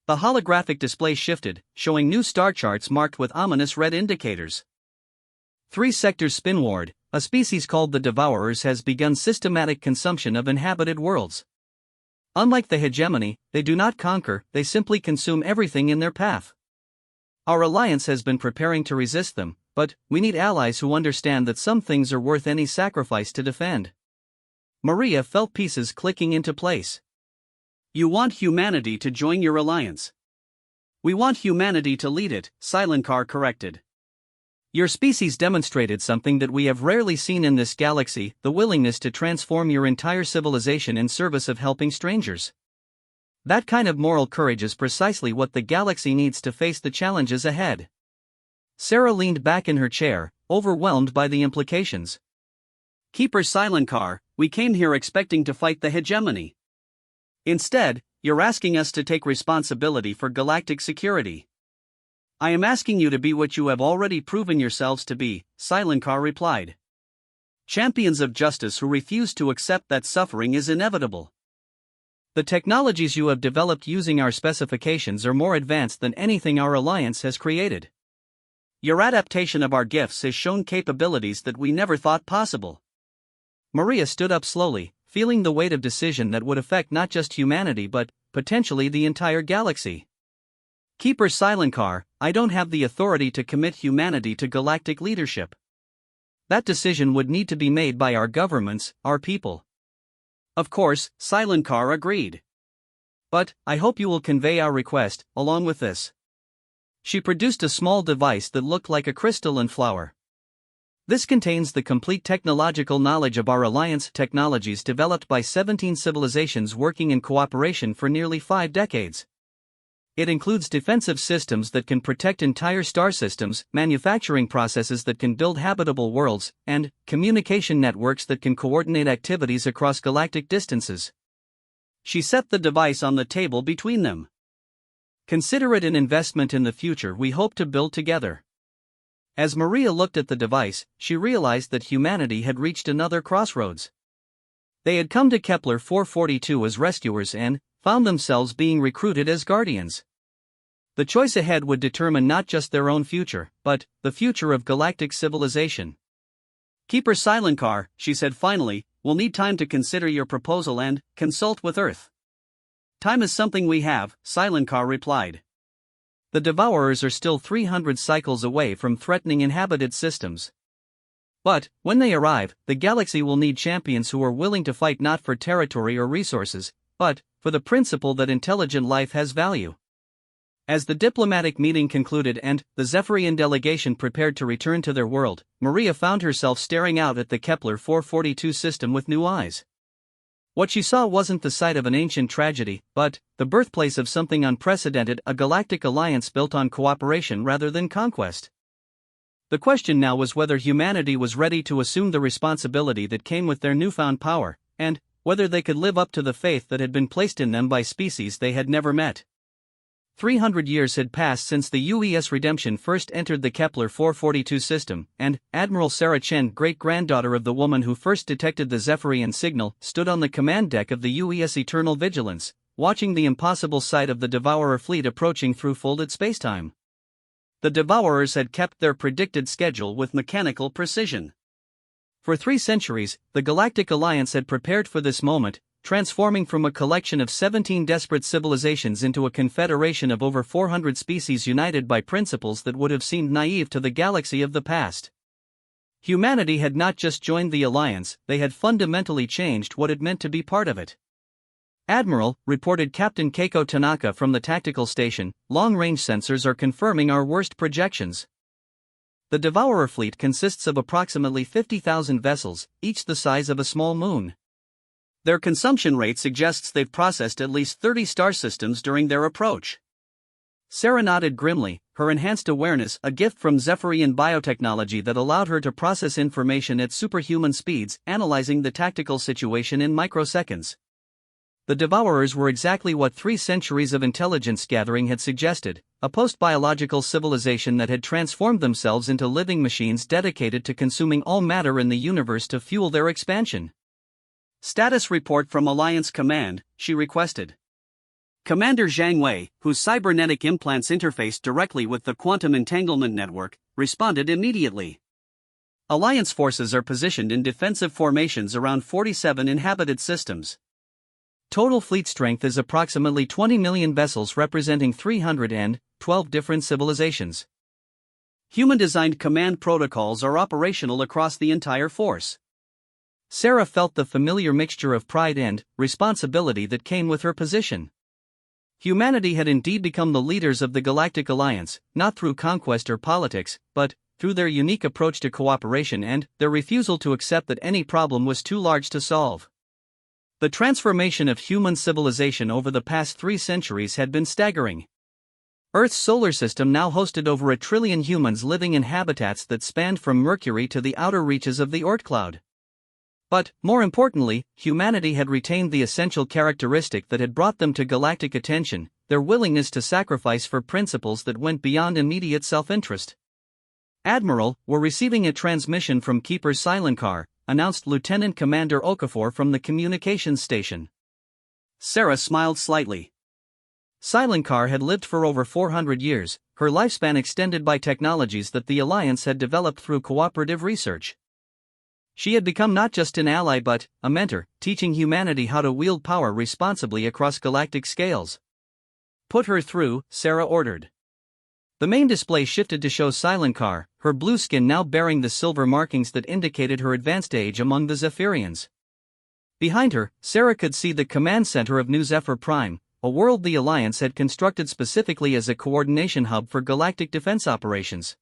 [SPEAKER 1] The holographic display shifted, showing new star charts marked with ominous red indicators. 3 sectors spinward, a species called the Devourers has begun systematic consumption of inhabited worlds. Unlike the hegemony, they do not conquer, they simply consume everything in their path. Our alliance has been preparing to resist them, but we need allies who understand that some things are worth any sacrifice to defend. Maria felt pieces clicking into place.
[SPEAKER 2] You want humanity to join your alliance. We want humanity to lead it, Silenkar corrected.
[SPEAKER 1] Your species demonstrated something that we have rarely seen in this galaxy, the willingness to transform your entire civilization in service of helping strangers. That kind of moral courage is precisely what the galaxy needs to face the challenges ahead. Sarah leaned back in her chair, overwhelmed by the implications.
[SPEAKER 2] Keeper Silenkar, we came here expecting to fight the hegemony. Instead, you're asking us to take responsibility for galactic security. I am asking you to be what you have already proven yourselves to be, Silenkar replied. Champions of justice who refuse to accept that suffering is inevitable.
[SPEAKER 1] The technologies you have developed using our specifications are more advanced than anything our alliance has created.
[SPEAKER 2] Your adaptation of our gifts has shown capabilities that we never thought possible.
[SPEAKER 1] Maria stood up slowly, feeling the weight of decision that would affect not just humanity but, potentially the entire galaxy. Keeper Silenkar, I don't have the authority to commit humanity to galactic leadership. That decision would need to be made by our governments, our people.
[SPEAKER 2] Of course, Silenkar agreed.
[SPEAKER 1] But, I hope you will convey our request, along with this. She produced a small device that looked like a crystalline flower. This contains the complete technological knowledge of our alliance technologies developed by 17 civilizations working in cooperation for nearly 5 decades. It includes defensive systems that can protect entire star systems, manufacturing processes that can build habitable worlds, and communication networks that can coordinate activities across galactic distances.
[SPEAKER 2] She set the device on the table between them.
[SPEAKER 1] Consider it an investment in the future we hope to build together. As Maria looked at the device, she realized that humanity had reached another crossroads. They had come to Kepler 442 as rescuers and found themselves being recruited as guardians. The choice ahead would determine not just their own future, but the future of galactic civilization.
[SPEAKER 2] Keeper Silenkar, she said finally, we'll need time to consider your proposal and consult with Earth. Time is something we have, Silenkar replied.
[SPEAKER 1] The Devourers are still 300 cycles away from threatening inhabited systems. But, when they arrive, the galaxy will need champions who are willing to fight not for territory or resources, but for the principle that intelligent life has value. As the diplomatic meeting concluded and the Zephyrian delegation prepared to return to their world, Maria found herself staring out at the Kepler 442 system with new eyes. What she saw wasn't the site of an ancient tragedy, but the birthplace of something unprecedented, a galactic alliance built on cooperation rather than conquest. The question now was whether humanity was ready to assume the responsibility that came with their newfound power, and whether they could live up to the faith that had been placed in them by species they had never met. 300 years had passed since the UES Redemption first entered the Kepler 442 system, and Admiral Sarah Chen, great-granddaughter of the woman who first detected the Zephyrian signal, stood on the command deck of the UES Eternal Vigilance, watching the impossible sight of the Devourer fleet approaching through folded spacetime. The Devourers had kept their predicted schedule with mechanical precision. For 3 centuries, the Galactic Alliance had prepared for this moment, transforming from a collection of 17 desperate civilizations into a confederation of over 400 species united by principles that would have seemed naive to the galaxy of the past. Humanity had not just joined the alliance, they had fundamentally changed what it meant to be part of it. Admiral, reported Captain Keiko Tanaka from the tactical station, long-range sensors are confirming our worst projections. The Devourer fleet consists of approximately 50,000 vessels, each the size of a small moon.
[SPEAKER 2] Their consumption rate suggests they've processed at least 30 star systems during their approach.
[SPEAKER 1] Sarah nodded grimly, her enhanced awareness a gift from Zephyrian biotechnology that allowed her to process information at superhuman speeds, analyzing the tactical situation in microseconds. The Devourers were exactly what 3 centuries of intelligence gathering had suggested, a post-biological civilization that had transformed themselves into living machines dedicated to consuming all matter in the universe to fuel their expansion.
[SPEAKER 2] Status report from Alliance Command, she requested. Commander Zhang Wei, whose cybernetic implants interfaced directly with the quantum entanglement network, responded immediately. Alliance forces are positioned in defensive formations around 47 inhabited systems.
[SPEAKER 1] Total fleet strength is approximately 20 million vessels representing 312 different civilizations.
[SPEAKER 2] Human-designed command protocols are operational across the entire force.
[SPEAKER 1] Sarah felt the familiar mixture of pride and responsibility that came with her position. Humanity had indeed become the leaders of the Galactic Alliance, not through conquest or politics, but through their unique approach to cooperation and their refusal to accept that any problem was too large to solve. The transformation of human civilization over the past 3 centuries had been staggering. Earth's solar system now hosted over 1 trillion humans living in habitats that spanned from Mercury to the outer reaches of the Oort cloud. But, more importantly, humanity had retained the essential characteristic that had brought them to galactic attention, their willingness to sacrifice for principles that went beyond immediate self-interest. Admiral, we're receiving a transmission from Keeper Silenkar, announced Lieutenant Commander Okafor from the communications station.
[SPEAKER 2] Sarah smiled slightly.
[SPEAKER 1] Silenkar had lived for over 400 years, her lifespan extended by technologies that the Alliance had developed through cooperative research. She had become not just an ally but a mentor, teaching humanity how to wield power responsibly across galactic scales. Put her through, Sarah ordered. The main display shifted to show Silenkar, her blue skin now bearing the silver markings that indicated her advanced age among the Zephyrians. Behind her, Sarah could see the command center of New Zephyr Prime, a world the Alliance had constructed specifically as a coordination hub for galactic defense operations.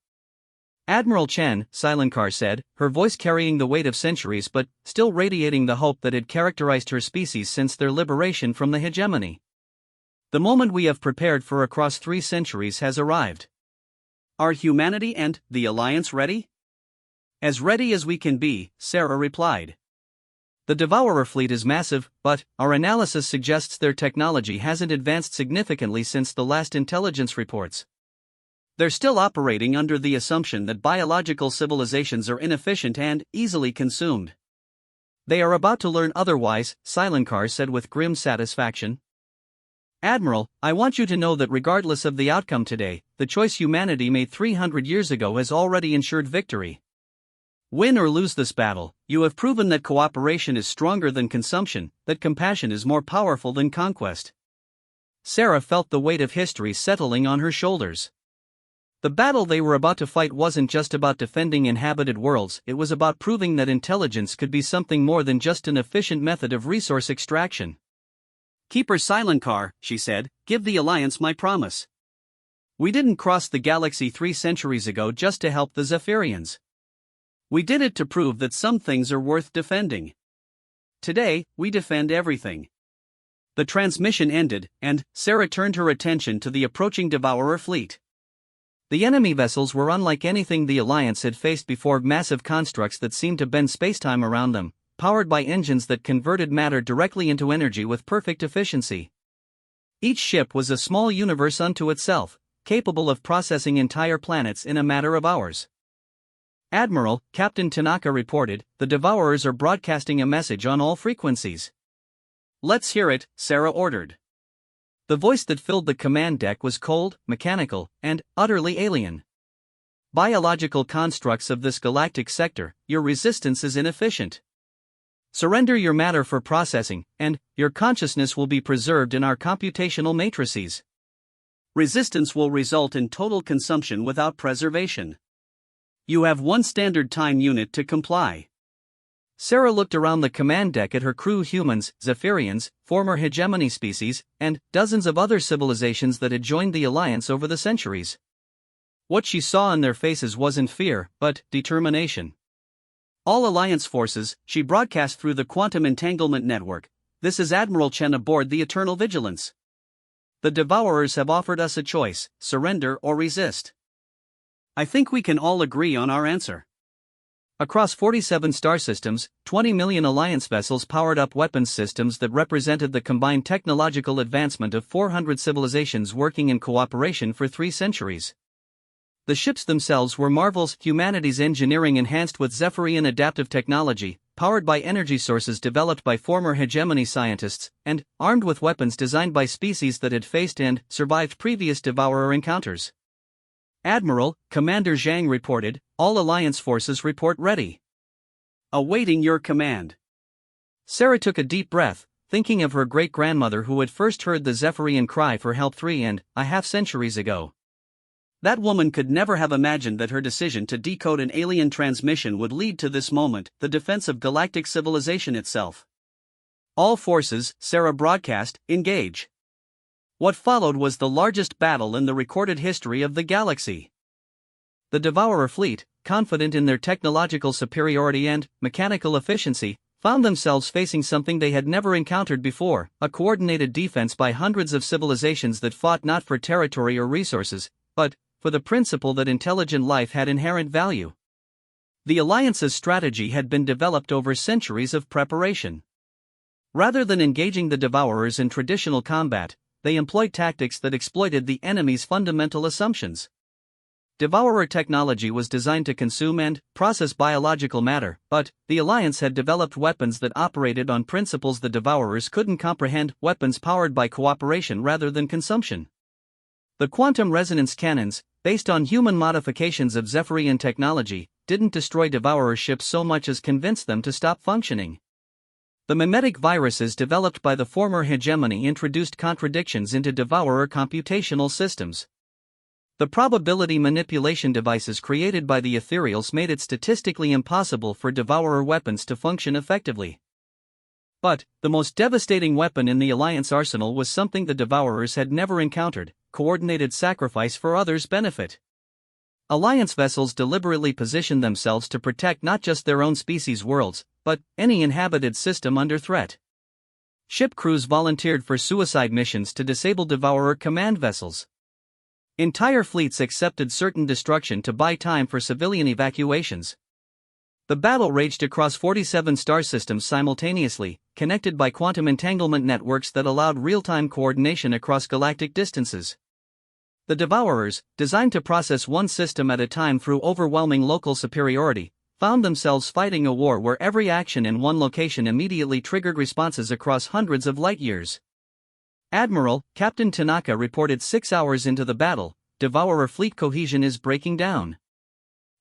[SPEAKER 1] Admiral Chen, Silenkar said, her voice carrying the weight of centuries but still radiating the hope that had characterized her species since their liberation from the hegemony.
[SPEAKER 2] The moment we have prepared for across 3 centuries has arrived. Are humanity and the Alliance ready? As ready as we can be, Sarah replied. The Devourer fleet is massive, but our analysis suggests their technology hasn't advanced significantly since the last intelligence reports. They're still operating under the assumption that biological civilizations are inefficient and easily consumed. They are about to learn otherwise, Silenkar said with grim satisfaction. Admiral, I want you to know that regardless of the outcome today, the choice humanity made 300 years ago has already ensured victory. Win or lose this battle, you have proven that cooperation is stronger than consumption, that compassion is more powerful than conquest. Sarah felt the weight of history settling on her shoulders. The battle they were about to fight wasn't just about defending inhabited worlds, it was about proving that intelligence could be something more than just an efficient method of resource extraction. Keeper Silenkar, she said, give the Alliance my promise. We didn't cross the galaxy 3 centuries ago just to help the Zephyrians. We did it to prove that some things are worth defending. Today, we defend everything. The transmission ended, and Sarah turned her attention to the approaching Devourer fleet. The enemy vessels were unlike anything the Alliance had faced before, massive constructs that seemed to bend spacetime around them, powered by engines that converted matter directly into energy with perfect efficiency. Each ship was a small universe unto itself, capable of processing entire planets in a matter of hours. Admiral, Captain Tanaka reported, the Devourers are broadcasting a message on all frequencies. Let's hear it, Sarah ordered. The voice that filled the command deck was cold, mechanical, and utterly alien. Biological constructs of this galactic sector, your resistance is inefficient. Surrender your matter for processing, and your consciousness will be preserved in our computational matrices. Resistance will result in total consumption without preservation. You have 1 standard time unit to comply. Sarah looked around the command deck at her crew, humans, Zephyrians, former hegemony species, and dozens of other civilizations that had joined the Alliance over the centuries. What she saw in their faces wasn't fear, but determination. All Alliance forces, she broadcast through the Quantum Entanglement Network. This is Admiral Chen aboard the Eternal Vigilance. The Devourers have offered us a choice, surrender or resist. I think we can all agree on our answer. Across 47 star systems, 20 million Alliance vessels powered up weapons systems that represented the combined technological advancement of 400 civilizations working in cooperation for 3 centuries. The ships themselves were marvels, humanity's engineering enhanced with Zephyrian adaptive technology, powered by energy sources developed by former hegemony scientists, and armed with weapons designed by species that had faced and survived previous Devourer encounters. Admiral, Commander Zhang reported, all Alliance forces report ready. Awaiting your command. Sarah took a deep breath, thinking of her great-grandmother who had first heard the Zephyrian cry for help 3.5 centuries ago. That woman could never have imagined that her decision to decode an alien transmission would lead to this moment, the defense of galactic civilization itself. All forces, Sarah broadcast, engage. What followed was the largest battle in the recorded history of the galaxy. The Devourer fleet, confident in their technological superiority and mechanical efficiency, found themselves facing something they had never encountered before, a coordinated defense by hundreds of civilizations that fought not for territory or resources, but for the principle that intelligent life had inherent value. The Alliance's strategy had been developed over centuries of preparation. Rather than engaging the Devourers in traditional combat, they employed tactics that exploited the enemy's fundamental assumptions. Devourer technology was designed to consume and process biological matter, but the Alliance had developed weapons that operated on principles the Devourers couldn't comprehend, weapons powered by cooperation rather than consumption. The quantum resonance cannons, based on human modifications of Zephyrian technology, didn't destroy Devourer ships so much as convince them to stop functioning. The mimetic viruses developed by the former hegemony introduced contradictions into Devourer computational systems. The probability manipulation devices created by the Ethereals made it statistically impossible for Devourer weapons to function effectively. But the most devastating weapon in the Alliance arsenal was something the Devourers had never encountered: coordinated sacrifice for others' benefit. Alliance vessels deliberately positioned themselves to protect not just their own species' worlds, but any inhabited system under threat.
[SPEAKER 1] Ship crews volunteered for suicide missions to disable Devourer command vessels. Entire fleets accepted certain destruction to buy time for civilian evacuations. The battle raged across 47 star systems simultaneously, connected by quantum entanglement networks that allowed real-time coordination across galactic distances. The Devourers, designed to process one system at a time through overwhelming local superiority, found themselves fighting a war where every action in one location immediately triggered responses across hundreds of light-years. Admiral Captain Tanaka reported 6 hours into the battle, Devourer fleet cohesion is breaking down.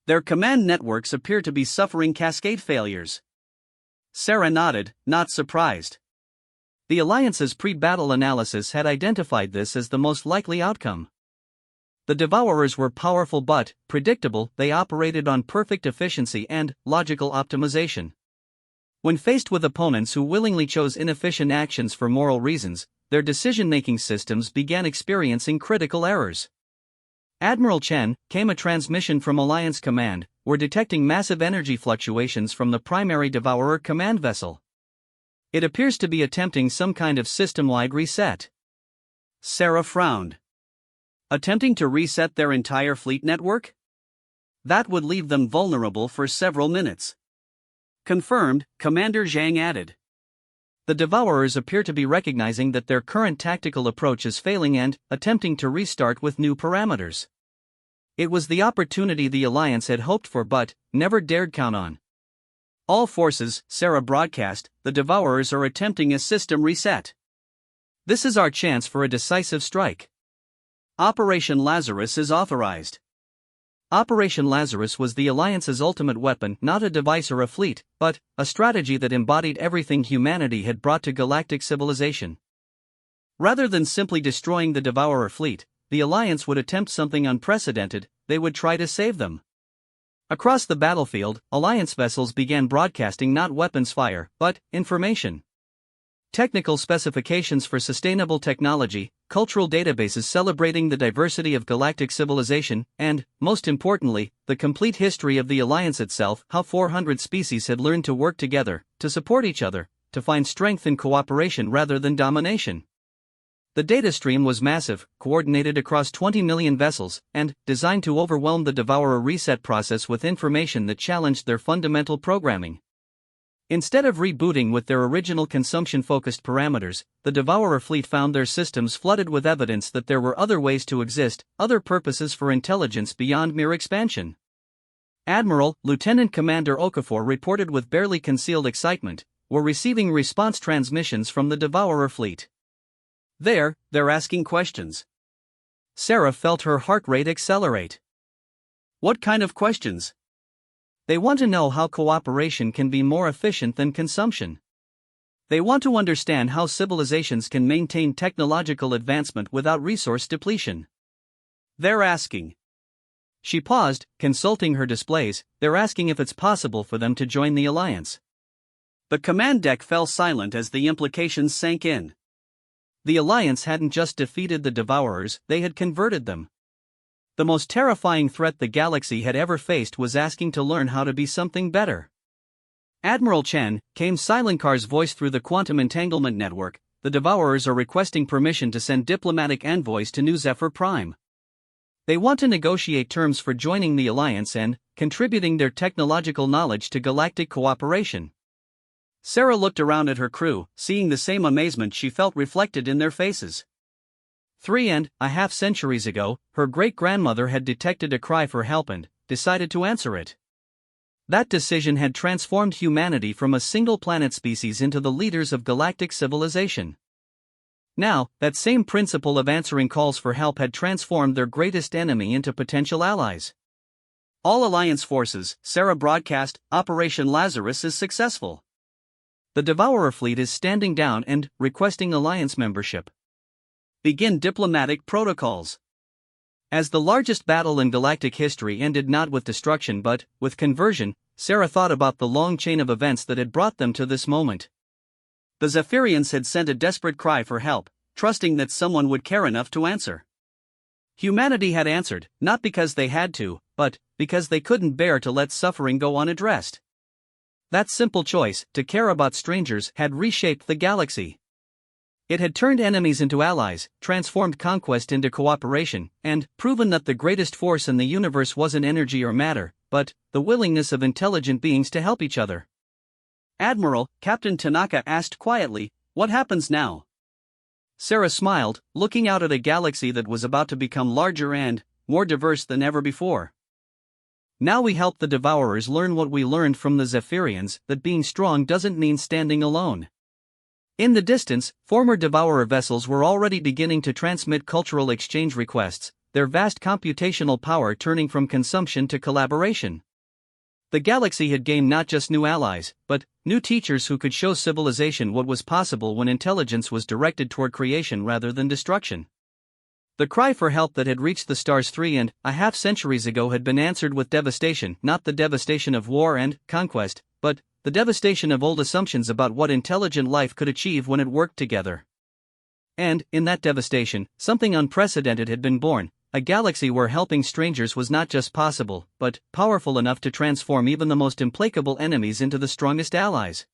[SPEAKER 2] Their command networks appear to be suffering cascade failures. Sarah nodded, not surprised.
[SPEAKER 1] The Alliance's pre-battle analysis had identified this as the most likely outcome. The Devourers were powerful but predictable. They operated on perfect efficiency and logical optimization. When faced with opponents who willingly chose inefficient actions for moral reasons, their decision-making systems began experiencing critical errors. Admiral Chen, came a transmission from Alliance Command, were detecting massive energy fluctuations from the primary Devourer command vessel. It appears to be attempting some kind of system-wide reset.
[SPEAKER 2] Sarah frowned. Attempting to reset their entire fleet network? That would leave them vulnerable for several minutes. Confirmed, Commander Zhang added.
[SPEAKER 1] The Devourers appear to be recognizing that their current tactical approach is failing and attempting to restart with new parameters. It was the opportunity the Alliance had hoped for but never dared count on.
[SPEAKER 2] All forces, Sarah broadcast, the Devourers are attempting a system reset.
[SPEAKER 1] This is our chance for a decisive strike.
[SPEAKER 2] Operation Lazarus is authorized.
[SPEAKER 1] Operation Lazarus was the Alliance's ultimate weapon, not a device or a fleet, but a strategy that embodied everything humanity had brought to galactic civilization. Rather than simply destroying the Devourer fleet, the Alliance would attempt something unprecedented. They would try to save them. Across the battlefield, Alliance vessels began broadcasting not weapons fire, but information. Technical specifications for sustainable technology, cultural databases celebrating the diversity of galactic civilization, and, most importantly, the complete history of the Alliance itself, how 400 species had learned to work together, to support each other, to find strength in cooperation rather than domination. The data stream was massive, coordinated across 20 million vessels, and designed to overwhelm the Devourer reset process with information that challenged their fundamental programming. Instead of rebooting with their original consumption-focused parameters, the Devourer fleet found their systems flooded with evidence that there were other ways to exist, other purposes for intelligence beyond mere expansion. Admiral, Lieutenant Commander Okafor reported with barely concealed excitement, were receiving response transmissions from the Devourer fleet.
[SPEAKER 2] They're asking questions.
[SPEAKER 1] Sarah felt her heart rate accelerate.
[SPEAKER 2] What kind of questions?
[SPEAKER 1] They want to know how cooperation can be more efficient than consumption. They want to understand how civilizations can maintain technological advancement without resource depletion.
[SPEAKER 2] They're asking.
[SPEAKER 1] She paused, consulting her displays. They're asking if it's possible for them to join the Alliance.
[SPEAKER 2] The command deck fell silent as the implications sank in.
[SPEAKER 1] The Alliance hadn't just defeated the Devourers, they had converted them. The most terrifying threat the galaxy had ever faced was asking to learn how to be something better. Admiral Chen, came Silencar's voice through the quantum entanglement network. The Devourers are requesting permission to send diplomatic envoys to New Zephyr Prime. They want to negotiate terms for joining the Alliance and contributing their technological knowledge to galactic cooperation.
[SPEAKER 2] Sarah looked around at her crew, seeing the same amazement she felt reflected in their faces.
[SPEAKER 1] 3.5 centuries ago, her great-grandmother had detected a cry for help and decided to answer it. That decision had transformed humanity from a single-planet species into the leaders of galactic civilization. Now, that same principle of answering calls for help had transformed their greatest enemy into potential allies.
[SPEAKER 2] All Alliance forces, Sarah broadcast, Operation Lazarus is successful.
[SPEAKER 1] The Devourer fleet is standing down and requesting Alliance membership.
[SPEAKER 2] Begin diplomatic protocols.
[SPEAKER 1] As the largest battle in galactic history ended not with destruction but with conversion, Sarah thought about the long chain of events that had brought them to this moment.
[SPEAKER 2] The Zephyrians had sent a desperate cry for help, trusting that someone would care enough to answer. Humanity had answered, not because they had to, but because they couldn't bear to let suffering go unaddressed. That simple choice, to care about strangers, had reshaped the galaxy.
[SPEAKER 1] It had turned enemies into allies, transformed conquest into cooperation, and proven that the greatest force in the universe wasn't energy or matter, but the willingness of intelligent beings to help each other.
[SPEAKER 2] Admiral, Captain Tanaka asked quietly, "What happens now?"
[SPEAKER 1] Sarah smiled, looking out at a galaxy that was about to become larger and more diverse than ever before. "Now we help the Devourers learn what we learned from the Zephyrians, that being strong doesn't mean standing alone." In the distance, former Devourer vessels were already beginning to transmit cultural exchange requests, their vast computational power turning from consumption to collaboration. The galaxy had gained not just new allies, but new teachers who could show civilization what was possible when intelligence was directed toward creation rather than destruction. The cry for help that had reached the stars 3.5 centuries ago had been answered with devastation, not the devastation of war and conquest, but the devastation of old assumptions about what intelligent life could achieve when it worked together. And, in that devastation, something unprecedented had been born, a galaxy where helping strangers was not just possible, but powerful enough to transform even the most implacable enemies into the strongest allies.